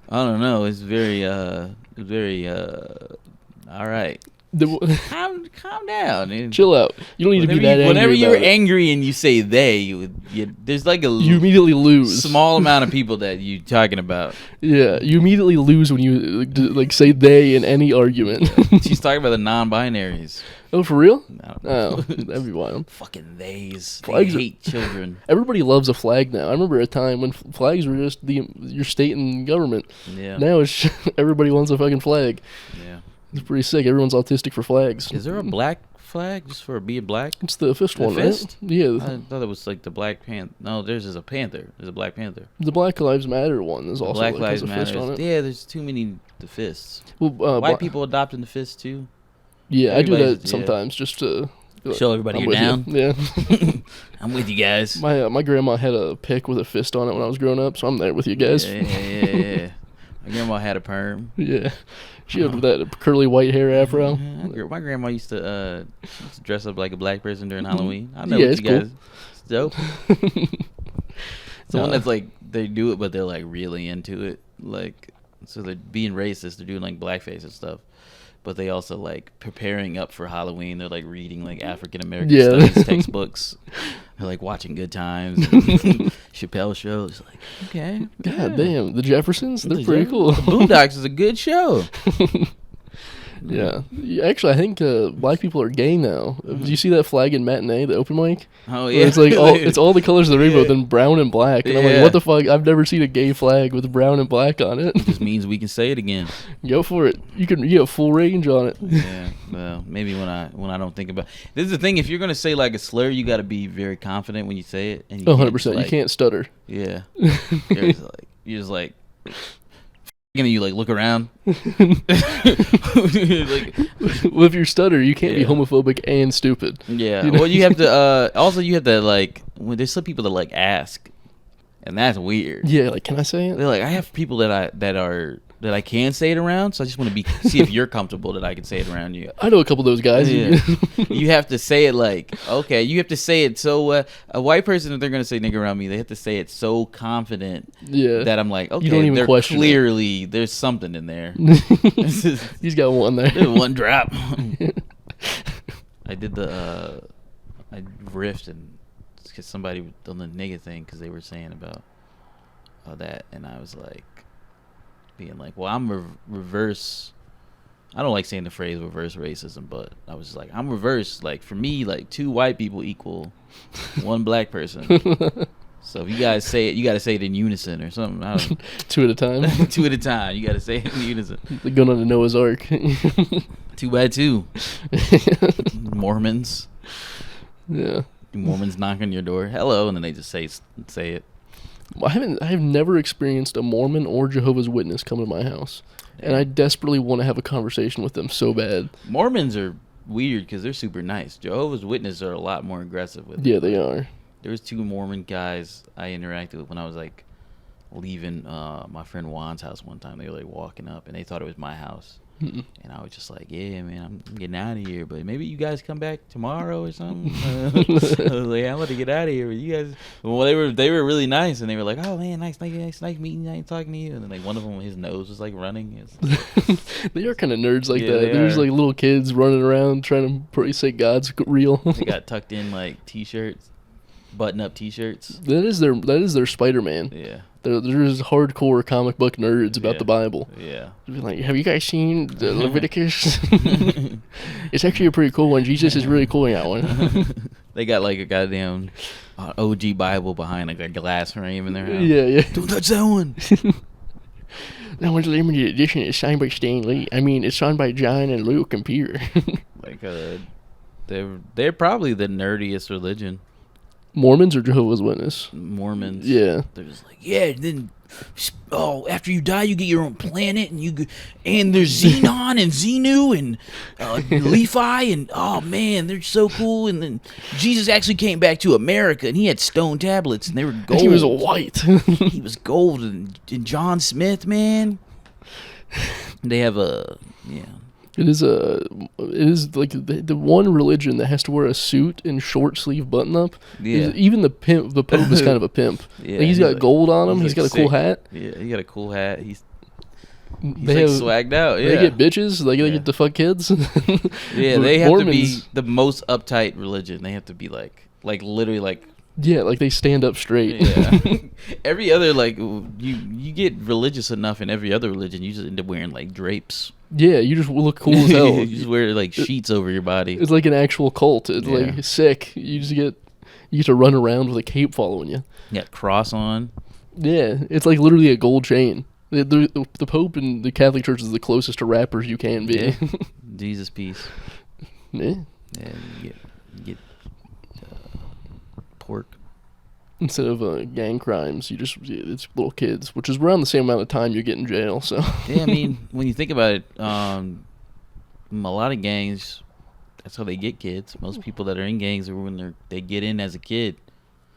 I don't know. It's very, all right. Calm down. And chill out. You don't need to be that angry. Whenever you're about it. angry and you say they, there's like you immediately lose. Small amount of people that you're talking about. Yeah, you immediately lose when you like say they in any argument. She's talking about the non-binaries. Oh, for real? No. Oh, that'd be wild. Fucking theys. Flags they hate children. Everybody loves a flag now. I remember a time when flags were just your state and government. Yeah. Now it's everybody wants a fucking flag. Yeah. It's pretty sick. Everyone's autistic for flags. Is there a black flag just for being black? It's the fist The one, fist? right? Yeah. I thought it was like the Black Panther. No, there's a panther. There's a Black Panther. The Black Lives Matter one is also Black like, Lives has a fist on Matter. it. Yeah, there's too many the fists. Well, White people adopting the fist too. Yeah, I do that Everybody's- sometimes just to Show everybody I'm you're with down. you. Yeah. I'm with you guys. My grandma had a pick with a fist on it when I was growing up, so I'm there with you guys. Yeah. My grandma had a perm. Yeah. She had that curly white hair afro. My grandma used to dress up like a black person during Halloween. I know Yeah, what it's you guys. It's dope. It's the one that's like they do it, but they're like really into it. Like, so they're being racist. They're doing like blackface and stuff. But they also like preparing up for Halloween. They're like reading like African American studies textbooks. They're like watching Good Times, Chappelle shows. Like, okay, God damn, the Jeffersons, they're pretty cool. The Boondocks is a good show. Yeah. Actually, I think black people are gay now. Did you see that flag in Matinee, the open mic? Oh Where yeah, it's like it's all the colors of the rainbow, then brown and black. And I'm like, what the fuck? I've never seen a gay flag with brown and black on it. It just means we can say it again. Go for it. You have full range on it. Yeah. Well, maybe when I don't think about. This is the thing. If you're gonna say like a slur, you got to be very confident when you say it. And you 100%. like, You can't stutter. Yeah. you're just like. And you like look around. Well, if you stutter, you can't be homophobic and stupid. Yeah. You know? Well, you have to. Also, you have to like. When there's some people that like ask, and that's weird. Yeah, like, can I say it? They're like, I have people that I can say it around, so I just want to see if you're comfortable that I can say it around you. I know a couple of those guys. Yeah. You have to say it like, okay, you have to say it so a white person, if they're gonna say nigga around me, they have to say it so confident that I'm like, okay, you don't even question clearly there's something in there. He's got one there. There's one drop. I did I riffed and because somebody on the nigga thing because they were saying about that, and I was like, being like, well, I'm reverse. I don't like saying the phrase reverse racism, but I was just like, I'm reverse. Like, for me, like, 2 white people equal 1 black person. So if you guys say it, you got to say it in unison or something. I don't know. 2 at a time. 2 at a time. You got to say it in unison. They're going on the Noah's Ark. 2 by 2. Mormons. Yeah. Mormons knock on your door. Hello. And then they just say it. I have never experienced a Mormon or Jehovah's Witness come to my house, and I desperately want to have a conversation with them so bad. Mormons are weird because they're super nice. Jehovah's Witnesses are a lot more aggressive with Yeah, it. they are. There was 2 Mormon guys I interacted with when I was like leaving my friend Juan's house one time. They were like walking up and they thought it was my house. Mm-mm. And I was just like, yeah, man, I'm getting out of here, but maybe you guys come back tomorrow or something. I was like, I'm about to get out of here. But you guys, well, they were really nice, and they were like, oh man, nice meeting you, nice talking to you. And then like one of them, his nose was like running. They are kind of nerds like Yeah, that. they There's are. like little kids running around trying to say God's real. They got tucked in like t-shirts, button-up t-shirts. That is their Spider-Man. Yeah. They're just hardcore comic book nerds about the Bible. Yeah. They'd be like, have you guys seen the Leviticus? It's actually a pretty cool one. Jesus is really cool in that one. They got like a goddamn OG Bible behind like a glass frame in their house. Yeah. Don't touch that one. That one's limited edition. It's signed by Stan Lee. I mean, it's signed by John and Luke and Peter. Like they're probably the nerdiest religion. Mormons or Jehovah's Witness? Mormons. Yeah. They're just like, yeah, then after you die, you get your own planet, and there's Xenon and Xenu and Levi, and oh man, they're so cool. And then Jesus actually came back to America, and he had stone tablets, and they were gold. He was white. He was gold, and John Smith, man. They have It is like the one religion that has to wear a suit and short sleeve button up. Yeah. Even the Pope is kind of a pimp. Yeah, like he's got gold on him. He's got a cool hat. Yeah, he got a cool hat. He's they like swagged out. Yeah. They get bitches. Like they get to fuck kids. Yeah, they have to be the most uptight religion. They have to be like literally like. Yeah, like they stand up straight. Yeah. Every other you get religious enough in every other religion, you just end up wearing like drapes. Yeah, you just look cool as hell. You just wear like sheets over your body. It's like an actual cult. It's like sick. You get to run around with a cape following you. You got cross on. Yeah, it's like literally a gold chain. The Pope and the Catholic Church is the closest to rappers you can be. Yeah. Jesus peace. Yeah. Yeah, you get pork. Instead of gang crimes, it's little kids, which is around the same amount of time you get in jail. So yeah, I mean, when you think about it, a lot of gangs, that's how they get kids. Most people that are in gangs are when they get in as a kid.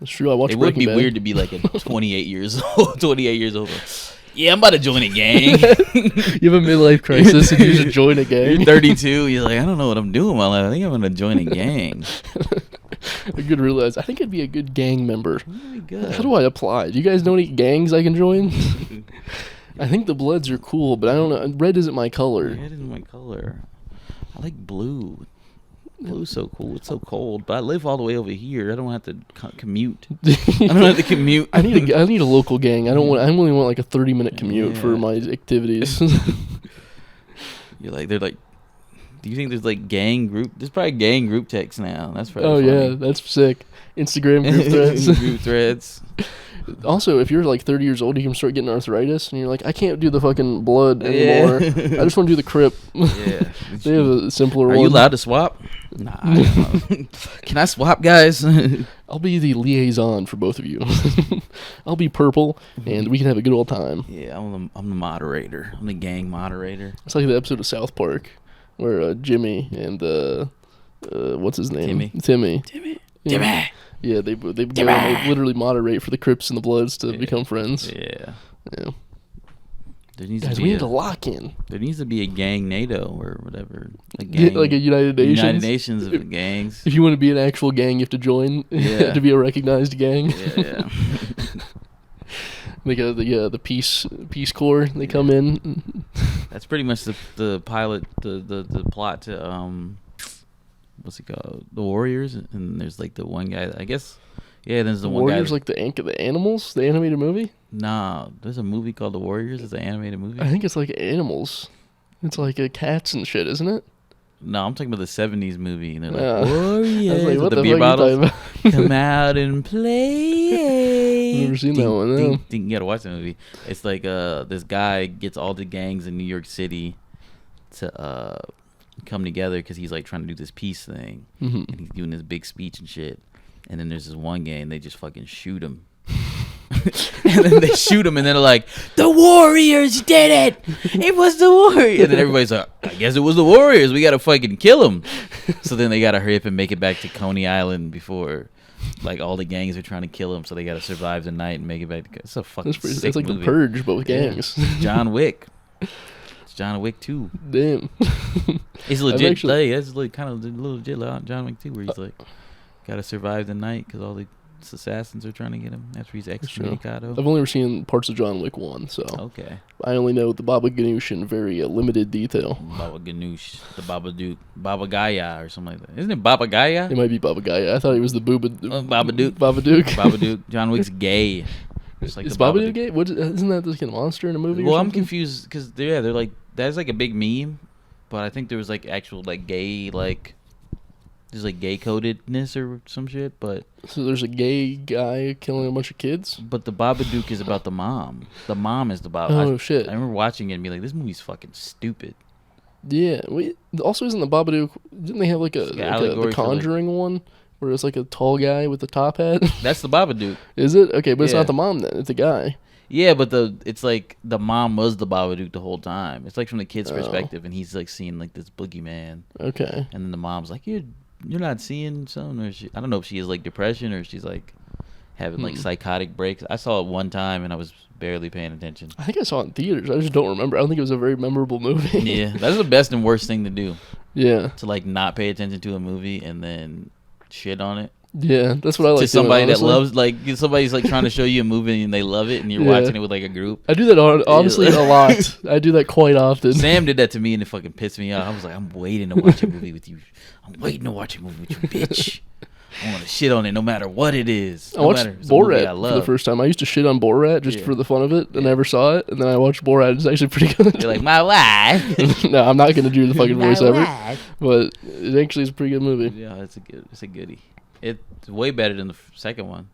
That's true. I watched. It would be weird to be like a 28 years old. 28 years old. Yeah, I'm about to join a gang. You have a midlife crisis and you just join a gang. You're 32. You're like, I don't know what I'm doing with my life. I think I'm gonna join a gang. I could realize. I think I'd be a good gang member. Really good. How do I apply? Do you guys know any gangs I can join? I think the Bloods are cool, but I don't know. Red isn't my color. Red isn't my color. I like blue. Blue's so cool. It's so cold, but I live all the way over here. I don't have to commute. I don't have to commute. I need a local gang. I only want like a 30-minute commute for my activities. They're like. Do you think there's like gang group? There's probably gang group text now. That's probably. Oh funny. yeah, that's sick. Instagram group threads. Group threads. Also, if you're like 30 years old, you can start getting arthritis, and you're like, I can't do the fucking blood anymore. Yeah. I just want to do the crip. Yeah. They have a simpler one. Are you allowed to swap? Nah. Can I swap, guys? I'll be the liaison for both of you. I'll be purple, and we can have a good old time. Yeah, I'm the moderator. I'm the gang moderator. It's like the episode of South Park where Jimmy and what's his name? Timmy. Timmy. Yeah, they go and they literally moderate for the Crips and the Bloods to become friends. Yeah. Yeah. There needs Guys, to be we need to lock in. There needs to be a gang NATO or whatever. A gang, like a United Nations. United Nations of gangs. If you want to be an actual gang, you have to join. Yeah. To be a recognized gang. Yeah. They got the Peace Corps. They come in. That's pretty much the pilot, the plot to what's it called? The Warriors, and there's like the one guy. I guess. Yeah, there's the one Warriors, guy. like the Animals, the animated movie. Nah, there's a movie called The Warriors. It's an animated movie. I think it's like animals. It's like cats and shit, isn't it? No, I'm talking about the '70s movie. And they're Yeah. like, Warriors, I was like, what with the the beer fuck are you bottles. talking about? Come out and play. I've never seen that one. No. You gotta watch the movie. It's like this guy gets all the gangs in New York City to come together because he's like trying to do this peace thing, Mm-hmm. and he's doing this big speech and shit. And then there's this one gang, they just fucking shoot him. And then they shoot him, and then they're like, "The Warriors did it! It was the Warriors!" And then everybody's like, "I guess it was the Warriors. We gotta fucking kill them." So then they gotta hurry up and make it back to Coney Island before, like, all the gangs are trying to kill him. So they gotta survive the night and make it back. It's a fucking sick It's like movie. The Purge, but with gangs. Yeah. John Wick. It's John Wick 2. Damn. It's legit. Actually, That's like kind of legit like John Wick 2, where he's like, gotta survive the night because all the assassins are trying to get him after he's excommunicado. I've only ever seen parts of John Wick 1, so Okay. I only know the Baba Ganoush in very limited detail. Baba Ganoush, the Babadook, Baba Gaya or something like that. Isn't it Baba Gaya? It might be Baba Guy. I thought he was the Babadook. Babadook. Babadook. John Wick's gay. Just like Is the Babadook gay? Isn't that this kind of monster in a movie? Well, or I'm something? confused because they're like, that's like a big meme, but I think there was like actual like gay, like there's like gay codedness or some shit, but So there's a gay guy killing a bunch of kids? the Babadook is about the mom. The mom is the Baba. Oh, shit. I remember watching it and be like, this movie's fucking stupid. Yeah. Also, isn't the Babadook... Didn't they have like allegory the for, like- Conjuring one? where it's like a tall guy with a top hat? That's the Babadook. Is it? Okay, but it's Yeah. not the mom then. It's a guy. Yeah, but it's like the mom was the Babadook the whole time. It's like from the kid's Oh. perspective, and he's like seeing like this boogeyman, Okay. and then the mom's like, you're not seeing something, or I don't know if she has like depression or she's like having like psychotic breaks. I saw it one time and I was barely paying attention. I think I saw it in theaters. I just don't remember. I don't think it was a very memorable movie. Yeah, that's the best and worst thing to do, Yeah. to like not pay attention to a movie and then shit on it. Yeah, that's what I like To somebody doing, that loves, like, somebody's like trying to show you a movie and they love it, and you're Yeah. watching it with like a group. I do that honestly a lot. I do that quite often. Sam did that to me and it fucking pissed me off. I was like, I'm waiting to watch a movie with you. I'm waiting to watch a movie with you, bitch. I want to shit on it no matter what it is. I No watched matter if it's a movie I Borat for love. the first time. I used to shit on Borat just Yeah. for the fun of it. I Yeah. never saw it, and then I watched Borat. It's actually pretty good. You're like, my wife. No, I'm not gonna do the fucking My voice ever. wife. But it actually is a pretty good movie. Yeah, it's a goodie. It's way better than the second one.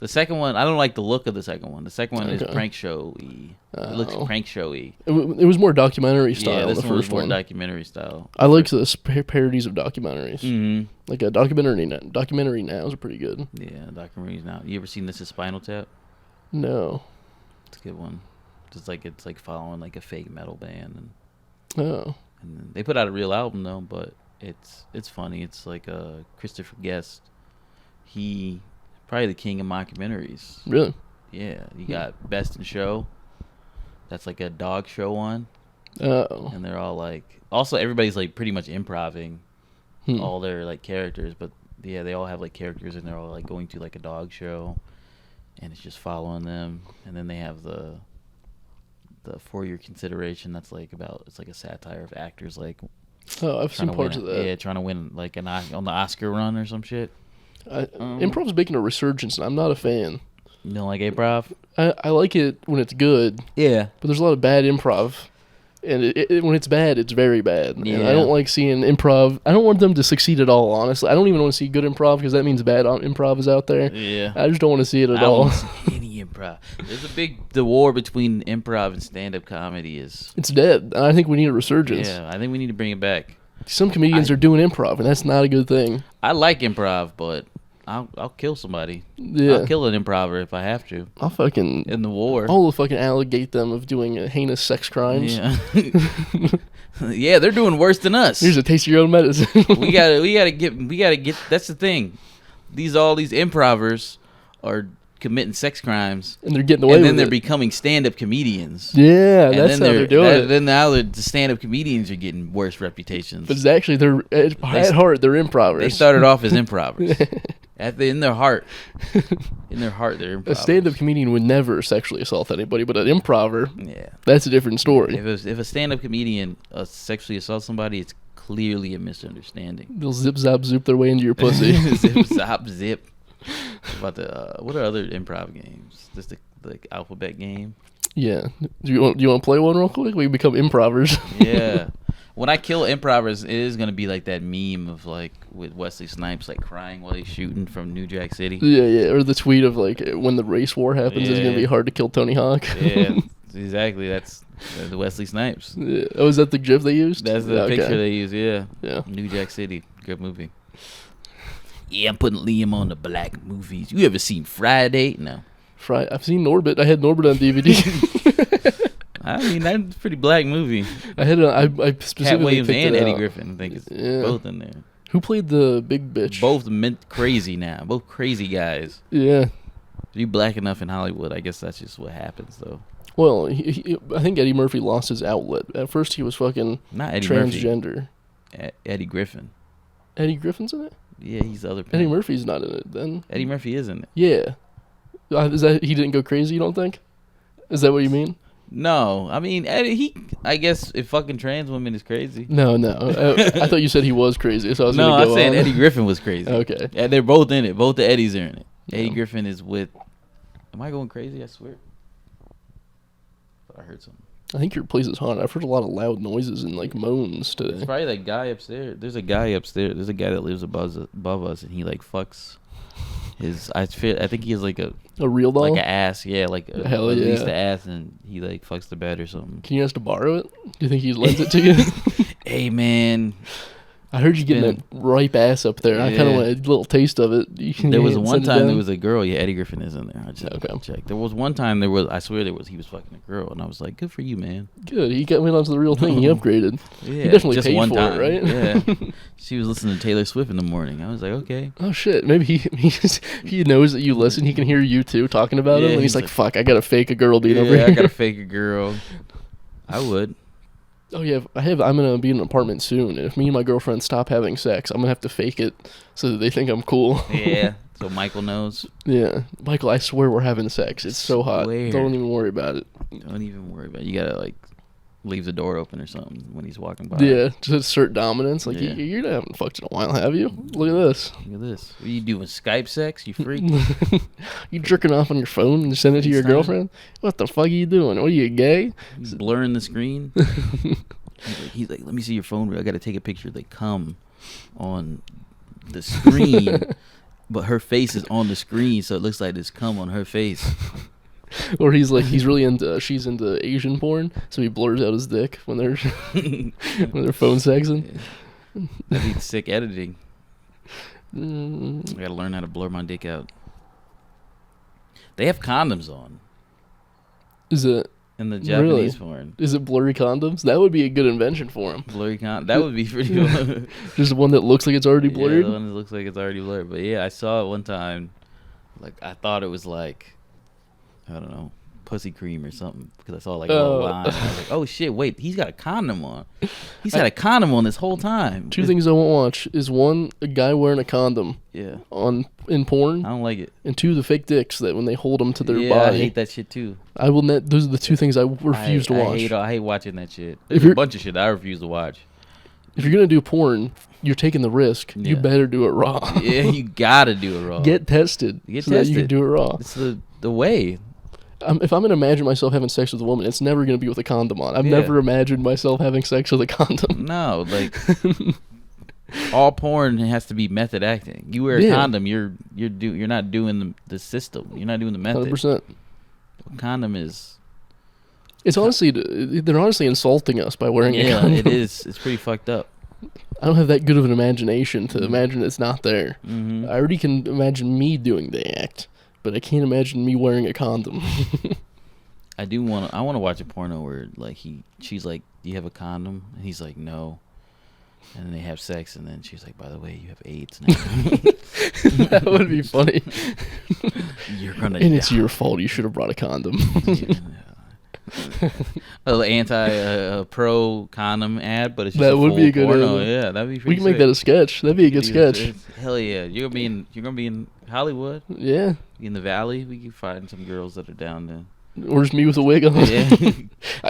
The second one, I don't like the look of the second one. The second one is Okay. prank showy. It looks Oh. prank showy. It was more documentary style. Yeah, this the one was first more one. documentary style. I like the parodies of documentaries. Mm-hmm. Like a documentary now is pretty good. Yeah, documentaries now. You ever seen This Is Spinal Tap? No. It's a good one. It's like following like a fake metal band, Oh. and then they put out a real album though. But it's funny. It's like Christopher Guest. He probably the king of mockumentaries. Really? Yeah, you got Best in Show. That's like a dog show one, Oh. and they're all like. Also, everybody's like pretty much improving all their like characters, but yeah, they all have like characters, and they're all like going to like a dog show, and it's just following them. And then they have the For Your Consideration. That's like it's like a satire of actors like Oh, I've seen trying to parts win. of that. Yeah, trying to win like on the Oscar run or some shit. Improv's making a resurgence, and I'm not a fan. You don't like improv? I like it when it's good, Yeah. but there's a lot of bad improv. And when it's bad, it's very bad. And Yeah. I don't like seeing improv. I don't want them to succeed at all, honestly. I don't even want to see good improv because that means bad improv is out there. Yeah. I just don't want to see it at I all. don't see any improv. The war between improv and stand-up comedy is. It's dead. And I think we need a resurgence. Yeah, I think we need to bring it back. Some comedians are doing improv, and that's not a good thing. I like improv, but I'll kill somebody. Yeah. I'll kill an improver if I have to I'll fucking... in the war. I'll fucking allegate them of doing heinous sex crimes. Yeah. Yeah, they're doing worse than us. Here's a taste of your own medicine. we gotta get. That's the thing. All these improvers are committing sex crimes, And they're getting away and then with they're it. becoming stand-up comedians. Yeah, And that's how they're doing it. Then now the stand-up comedians are getting worse reputations. But it's actually, at heart, they're improvers. They started off as improvers. In their heart, they're improvers. A stand-up comedian would never sexually assault anybody, but an improver, Yeah. that's a different story. If a stand-up comedian sexually assaults somebody, it's clearly a misunderstanding. They'll zip, zap, zoop their way into your pussy. Zip, zop, zip. What are other improv games? Just the alphabet game. Yeah. Do you want to play one real quick? We become improvers. Yeah. When I kill improvers, it is gonna be like that meme of like with Wesley Snipes like crying while he's shooting from New Jack City. Yeah. Or the tweet of like, when the race war happens, it's going to be Yeah. hard to kill Tony Hawk. Yeah, exactly. That's the Wesley Snipes. Yeah. Oh, is that the GIF they used? That's the Okay. picture they use. Yeah. Yeah. New Jack City. Good movie. Yeah, I'm putting Liam on the black movies. You ever seen Friday? No. I've seen Norbit. I had Norbit on DVD. I mean, that's a pretty black movie. I Cat specifically Williams picked and it Eddie out. Griffin. I think it's Yeah. both in there. Who played the big bitch? Both crazy now. Both crazy guys. Yeah. If you black enough in Hollywood, I guess that's just what happens, though. Well, I think Eddie Murphy lost his outlet. At first, he was fucking Not Eddie Murphy. transgender. Eddie Griffin. Eddie Griffin's in it? Yeah, he's the other. Eddie pimp. Murphy's not in it then. Eddie Murphy is in it. Yeah. Is that he didn't go crazy, you don't think? Is that what you mean? No, I mean Eddie. I guess if fucking trans women is crazy. No. I thought you said he was crazy, so I was No, going to go I'm saying on. Eddie Griffin was crazy. Okay. Yeah, they're both in it. Both the Eddies are in it. Eddie No. Griffin is with. Am I going crazy? I swear. But I heard something. I think your place is haunted. I've heard a lot of loud noises and like moans It's today. probably that guy upstairs. There's a guy upstairs. There's a guy that lives above us, and he like fucks his. I think he has like a A real doll? like an ass. Yeah, like Hell at least yeah. the ass, and he like fucks the bed or something. Can you ask to borrow it? Do you think he lends it to you? Hey man, I heard you getting that ripe ass up there. I kind of want a little taste of it. There was one time there was a girl. Yeah, Eddie Griffin is in there. I just checked. There was one time I swear he was fucking a girl, and I was like, good for you, man. Good. He went on to the real thing. He upgraded. Yeah, he definitely just paid one for time. it, right? Yeah. She was listening to Taylor Swift in the morning. I was like, okay. Oh shit. Maybe he knows that you listen. He can hear you too talking about him, and he's like, fuck, I gotta fake a girl being over here. I gotta fake a girl. I would. Oh yeah, I'm gonna be in an apartment soon, and if me and my girlfriend stop having sex, I'm gonna have to fake it so that they think I'm cool. Yeah, so Michael knows. Yeah, Michael, I swear we're having sex. It's so hot. Don't even worry about it. Don't even worry about it. You gotta like leave the door open or something when he's walking by. Yeah, just assert dominance. Like you haven't fucked in a while, have you? Look at this. Look at this. What are you doing? Skype sex? You freak? You jerking off on your phone and send it to your girlfriend? What the fuck are you doing? What are you, gay? He's blurring the screen. He's like, let me see your phone. I got to take a picture. They come on the screen, but her face is on the screen, so it looks like there's cum on her face. Or she's into Asian porn, so he blurs out his dick when they're phone sexing. Yeah. That'd be sick editing. I gotta learn how to blur my dick out. They have condoms on. Is it? In the Japanese porn. Is it blurry condoms? That would be a good invention for him. Blurry that would be pretty cool. Just one that looks like it's already blurred? Yeah, the one that looks like it's already blurred. But yeah, I saw it one time. Like, I thought it was like, I don't know, pussy cream or something, because I saw like a little line. And I was like, oh shit, wait, he's got a condom on. He's had a condom on this whole time. Two things I won't watch is one, a guy wearing a condom in porn. I don't like it. And two, the fake dicks that when they hold them to their body. I hate that shit too. I will net. Those are the two things I refuse to watch. I hate watching that shit. There's a bunch of shit I refuse to watch. If you're gonna do porn, you're taking the risk. You better do it raw. Yeah, you gotta do it raw. Get tested. That you can do it raw. It's the way. If I'm gonna imagine myself having sex with a woman, it's never gonna be with a condom on. I've never imagined myself having sex with a condom. No, like all porn has to be method acting. You wear a condom, you're not doing the system. You're not doing the method. 100%. Condom is. It's honestly, they're honestly insulting us by wearing a condom. Yeah, it is. It's pretty fucked up. I don't have that good of an imagination to imagine it's not there. Mm-hmm. I already can imagine me doing the act, but I can't imagine me wearing a condom. I want to watch a porno where like she's like, do you have a condom? And he's like, no. And then they have sex, and then she's like, by the way, you have AIDS now. That would be funny. You're gonna and it's your fault. You should have brought a condom. Pro condom ad, but it's just that would be a good porno. Yeah, that'd be pretty we can make that a sketch. That'd be a good sketch. Hell yeah. You're gonna be in Hollywood. Yeah. In the Valley. We can find some girls that are down there. Or just me with a wig on. Yeah.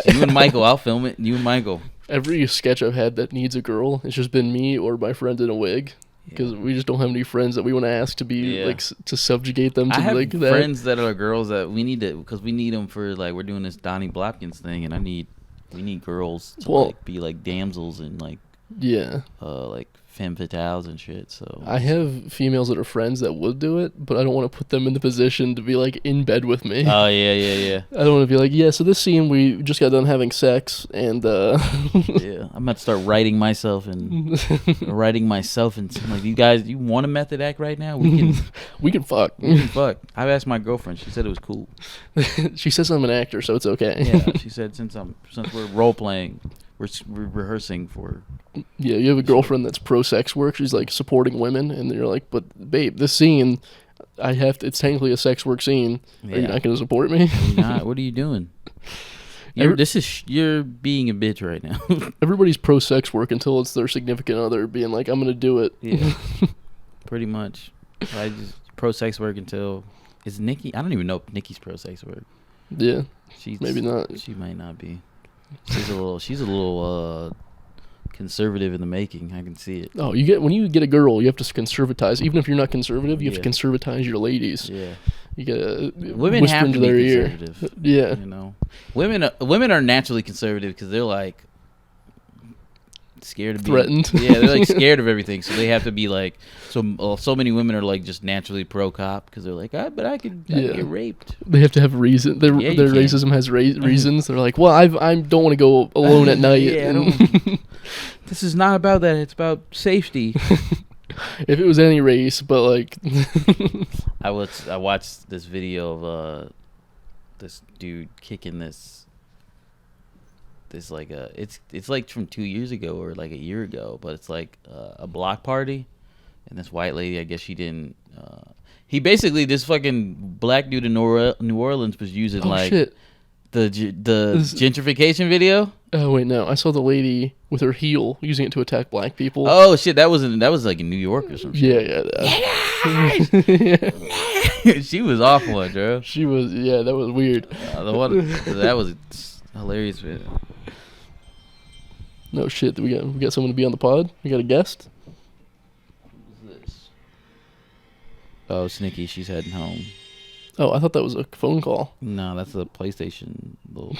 You and Michael, I'll film it. You and Michael. Every sketch I've had that needs a girl, it's just been me or my friend in a wig. Because we just don't have any friends that we want to ask to be like to subjugate them to I have like that. Friends that are girls that we need to, because we need them for like we're doing this Donnie Blopkins thing, and we need girls to like be like damsels and like like femme fatales and shit. So I have females that are friends that would do it, but I don't want to put them in the position to be like in bed with me. Oh yeah. I don't want to be like, so this scene we just got done having sex and yeah, I'm about to start writing myself and like, you guys, you want a method act right now? We can fuck. I've asked my girlfriend. She said it was cool. She says I'm an actor, so it's okay. Yeah, she said since we're role playing, we're rehearsing for. Yeah, you have a girlfriend that's pro sex work. She's like supporting women, and you're like, but babe, this scene, it's technically a sex work scene. Yeah. Are you not going to support me? You're not. What are you doing? You're being a bitch right now. Everybody's pro sex work until it's their significant other being like, I'm going to do it. Yeah, pretty much. I just pro sex work until is Nikki. I don't even know if Nikki's pro sex work. Yeah, maybe not. She might not be. She's a little conservative in the making. I can see it. Oh, when you get a girl, you have to conservatize. Even if you're not conservative, you have to conservatize your ladies. Yeah, you gotta women whisper have into to their be ear. conservative. Yeah, women are naturally conservative because they're like scared of threatened. Yeah, they're like scared of everything, so they have to be like. So many women are like just naturally pro cop because they're like, but I could get raped. They have to have reason. Their racism has reasons. They're like, well, I don't want to go alone at night. This is not about that. It's about safety. If it was any race, but like, I watched this video of this dude kicking this like it's like from 2 years ago or like a year ago, but it's like a block party, and this white lady, I guess she didn't. He basically, this fucking black dude in New Orleans was using the gentrification video. Oh wait, no, I saw the lady with her heel using it to attack black people. Oh shit, that was like in New York or something. Yeah. She was off one, bro. She was, that was weird. That was hilarious video. No shit, we got someone to be on the pod. We got a guest. Who's this? Oh, Snicky, she's heading home. Oh, I thought that was a phone call. No, that's a PlayStation little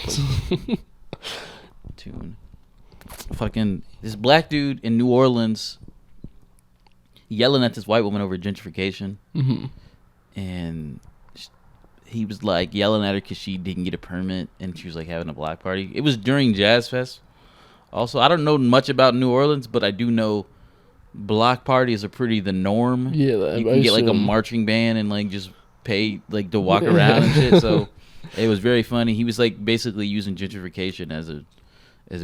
tune. Fucking this black dude in New Orleans yelling at this white woman over gentrification. Mm-hmm. And he was like yelling at her because she didn't get a permit and she was like having a block party. It was during Jazz Fest. Also, I don't know much about New Orleans, but I do know block parties are pretty the norm. Yeah, you can get like a marching band and like just pay like to walk around and shit. So it was very funny. He was like basically using gentrification as a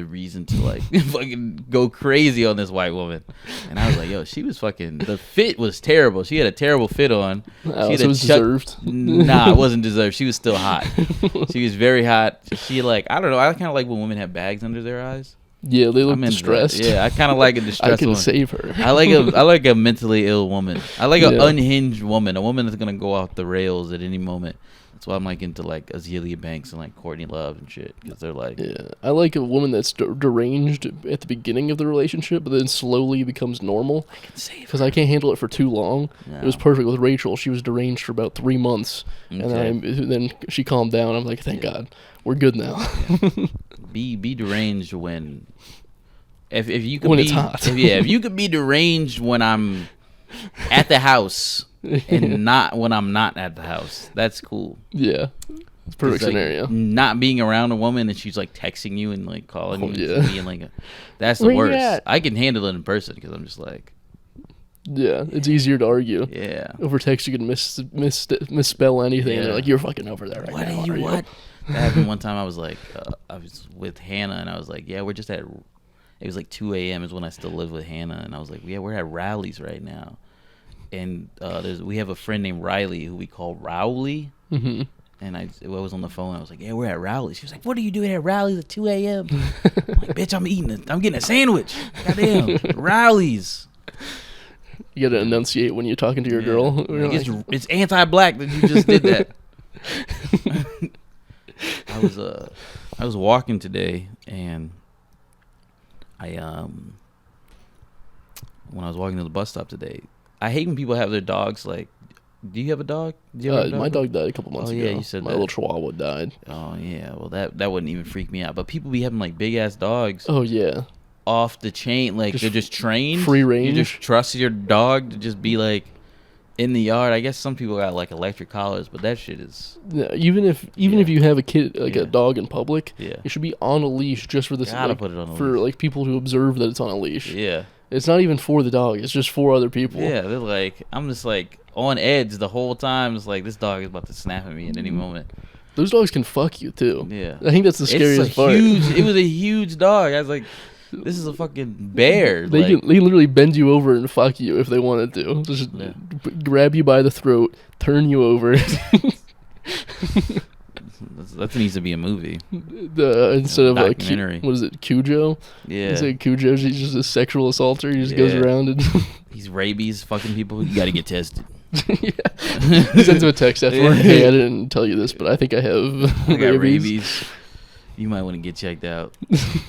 reason to like fucking go crazy on this white woman. And I was like, yo, she was fucking, the fit was terrible. She had a terrible fit on. Oh, so it was deserved? Nah, it wasn't deserved. She was still hot. She was very hot. She like, I don't know, I kind of like when women have bags under their eyes. Yeah, they look distressed. Yeah, I kind of like a distressed I can woman. save her. I like a mentally ill woman. I like an unhinged woman, a woman that's gonna go off the rails at any moment. That's why I'm like into like Azealia Banks and like Courtney Love and shit, because they're like, I like a woman that's deranged at the beginning of the relationship, but then slowly becomes normal. I can save her because I can't handle it for too long. No. It was perfect with Rachel. She was deranged for about 3 months, and then she calmed down. I'm like, thank God, we're good now. Be deranged when if you could when be it's hot. if you could be deranged when I'm at the house and not when I'm not at the house, that's cool. Yeah, it's a perfect scenario. Not being around a woman and she's like texting you and like calling you and being like that's the Where worst. I can handle it in person because I'm just like, yeah, it's easier to argue. Yeah, over text you can misspell anything. Yeah. And they're like, you're fucking over there right now. What? That happened one time. I was like, I was with Hannah and I was like, yeah, we're just at. It was like 2 a.m. is when I still lived with Hannah, and I was like, yeah, we're at Rowley's right now, and we have a friend named Riley who we call Rowley. Mm-hmm. And I was on the phone. I was like, yeah, we're at Rowley's. She was like, what are you doing at Rowley's at 2 a.m.? I'm like, bitch, I'm getting a sandwich. Goddamn, Rowley's. You gotta enunciate when you're talking to your girl. Like, it's anti-black that you just did that. I was walking today, and when I was walking to the bus stop today, I hate when people have their dogs like. Do you have a dog? My dog died a couple months ago. Yeah, you said my little Chihuahua died. Oh yeah, well that wouldn't even freak me out. But people be having like big ass dogs. Oh yeah, off the chain, like they're just trained, free range. You just trust your dog to just be like in the yard. I guess some people got like electric collars, but that shit is. Yeah, even if you have a kid like a dog in public, it should be on a leash just for this. Gotta put it on a leash. For like people to observe that it's on a leash. Yeah. It's not even for the dog. It's just for other people. Yeah, they're like, I'm just like on edge the whole time. It's like this dog is about to snap at me at any moment. Those dogs can fuck you too. Yeah, I think that's the scariest part. It was a huge dog. I was like, this is a fucking bear. They can literally bend you over and fuck you if they wanted to. Just grab you by the throat, turn you over. That needs to be a movie. Instead of like what is it, Cujo? Yeah. Is it Cujo? He's just a sexual assaulter. He just goes around and he's rabies fucking people. You got to get tested. He sends him a text afterward. Hey, I didn't tell you this, but I think I have rabies. You might want to get checked out.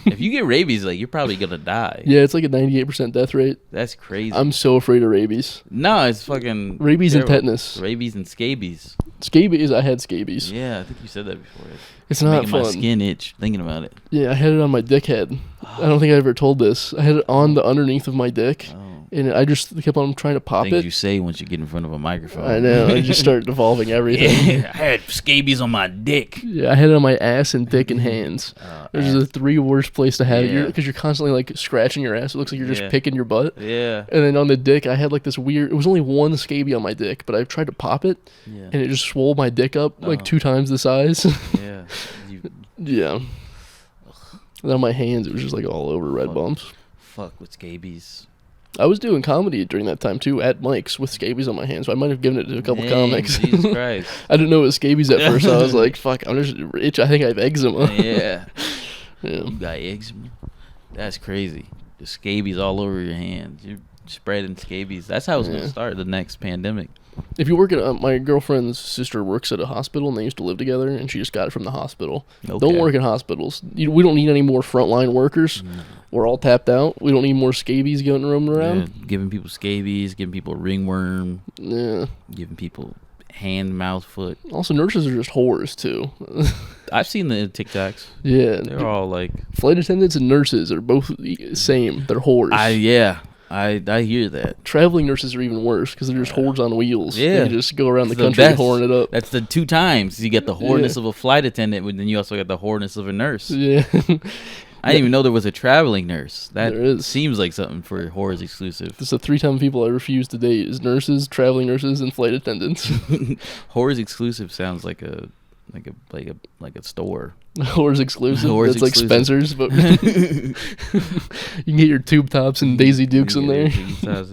If you get rabies, like, you're probably gonna die. Yeah, it's like a 98% death rate. That's crazy. I'm so afraid of rabies. No, it's fucking Rabies terrible. and tetanus. Rabies and scabies. Scabies, I had scabies. Yeah, I think you said that before. It's not making fun. my skin itch thinking about it. Yeah, I had it on my dick head. I don't think I ever told this. I had it on the underneath of my dick, and I just kept on trying to pop Things it. you say once you get in front of a microphone. I know. I just started devolving everything. Yeah, I had scabies on my dick. Yeah, I had it on my ass and dick and hands. Those are the three worst place to have it because you're constantly like scratching your ass. It looks like you're just picking your butt. Yeah. And then on the dick, I had like this weird. It was only one scabie on my dick, but I tried to pop it, and it just swole my dick up like 2 times the size. Yeah. Yeah. And on my hands, it was just like all over red bumps. Fuck with scabies. I was doing comedy during that time too at Mike's with scabies on my hands, so I might have given it to a couple Dang, comics. Jesus Christ. I didn't know it was scabies at first. So I was like, "Fuck, I'm just itch. I think I have eczema." Yeah. Yeah. You got eczema. That's crazy. The scabies all over your hands. You're spreading scabies. That's how it's gonna start the next pandemic. If you work at my girlfriend's sister works at a hospital, and they used to live together, and she just got it from the hospital. Okay. Don't work in hospitals. We don't need any more frontline workers. No. We're all tapped out. We don't need more scabies going roaming around. Yeah, giving people scabies, giving people ringworm, Yeah. giving people hand, mouth, foot. Also, nurses are just whores too. I've seen the TikToks. Yeah. They're all like Flight attendants and nurses are both the same. They're whores. I hear that. Traveling nurses are even worse because they're just whores on wheels. Yeah. They just go around the It's the country best. whoring it up. That's the 2 times you get the whoreness of a flight attendant, but then you also get the whoreness of a nurse. Yeah. I didn't even know there was a traveling nurse. That There is. seems like something for Whores Exclusive. That's the 3 times people I refuse to date is nurses, traveling nurses, and flight attendants. Whores Exclusive sounds like a store. Whores exclusive. Whores That's like exclusive. Spencer's, but you can get your tube tops and Daisy Dukes in there. Yeah.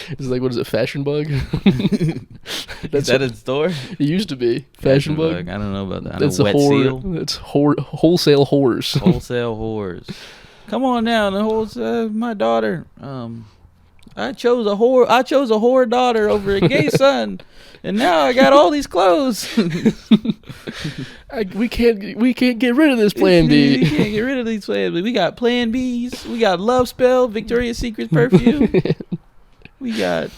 It's like, what is it, Fashion Bug? Is that a store? It used to be Fashion Bug. I don't know about that. That's Wet a whore. Seal. It's wholesale whores. Wholesale whores. Come on now, the wholesale. My daughter. I chose a whore daughter over a gay son, and now I got all these clothes. We can't get rid of this Plan We B. can't get rid of these plans. We got Plan B's. We got Love Spell, Victoria's Secret perfume. We got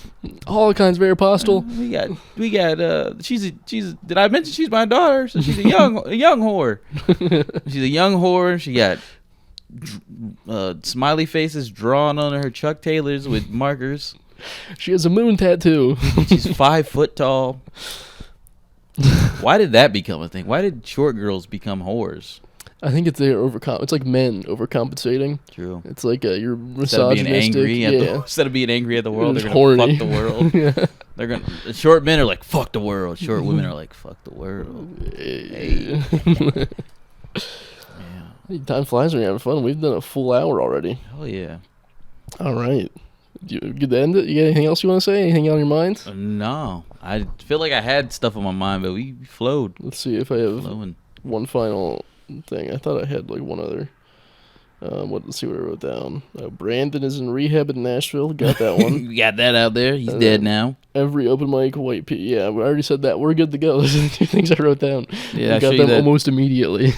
All kinds of Aeropostale. we got she's did I mention she's my daughter? So she's a young whore. She's a young whore. She got smiley faces drawn on her Chuck Taylors with markers. She has a moon tattoo. She's 5 foot tall. Why did that become a thing? Why did short girls become whores? I think it's it's like men overcompensating. True. It's like you're Instead of being misogynistic. angry Yeah. instead of being angry at the world, Just they're gonna horny. fuck the world. Yeah. They're gonna. Short men are like fuck the world. Short women are like fuck the world. Hey. Yeah. Time flies when you're having fun. We've done a full hour already. Hell yeah. All right. You good to end it? You got anything else you want to say? Anything on your mind? No, I feel like I had stuff on my mind, but we flowed. Let's see if I have Flowing. one final thing. I thought I had like one other. Let's see what I wrote down. Brandon is in rehab in Nashville. Got that one. We got that out there. He's dead now. Every open mic, white P. Yeah, we already said that. We're good to go. Those are the 2 things I wrote down. Yeah, I got them almost immediately.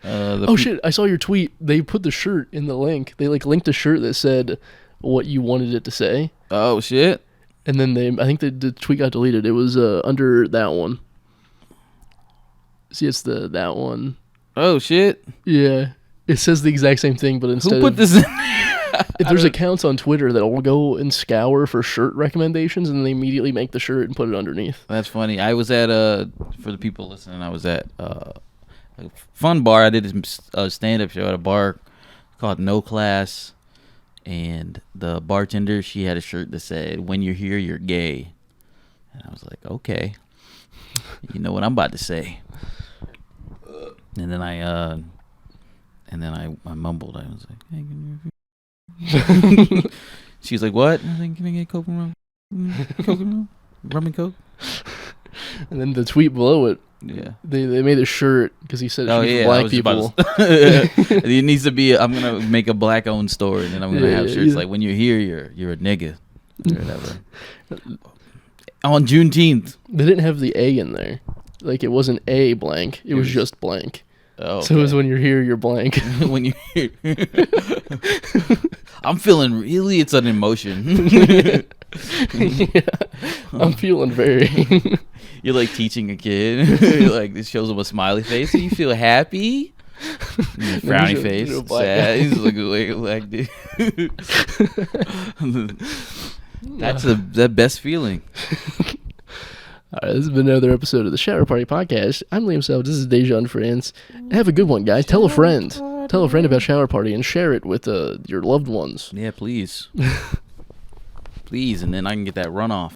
Yeah. Shit! I saw your tweet. They put the shirt in the link. They like linked a shirt that said what you wanted it to say, Oh shit. and then I think the tweet got deleted. It was under that one. See, it's that one. Oh shit. Yeah, it says the exact same thing, but instead Who put of, this in? if there's accounts on Twitter that will go and scour for shirt recommendations, and then they immediately make the shirt and put it underneath. That's funny. I was at for the people listening, I was at a fun bar. I did a stand-up show at a bar called No Class, and the bartender, she had a shirt that said, "When you're here, you're gay." And I was like, okay, you know what I'm about to say. And then I mumbled. I was like, hey, she was like, what? I was like, can I get Coke and rum? Rum and Coke? And then the tweet below it, Yeah. they made a shirt because he said it Oh should be yeah, for I black was about people. it needs to be. I'm gonna make a black-owned store, and then I'm gonna have shirts like, "When you're here, you're a nigga," or whatever. On Juneteenth, They didn't have the A in there. Like, it wasn't a blank. It was just blank. Oh, okay. So it was when you're here, you're blank. When you I'm feeling really, it's an emotion. Yeah. I'm feeling very... You're like teaching a kid. You're like, this shows them a smiley face. So you feel happy? Frowny face. Sad. He's looking like this. That's the best feeling. All right, this has been another episode of the Shower Party Podcast. I'm Liam Salvage. This is Dezhawn France. Have a good one, guys. Tell a friend. Tell a friend about Shower Party and share it with your loved ones. Yeah, please. Please, and then I can get that runoff.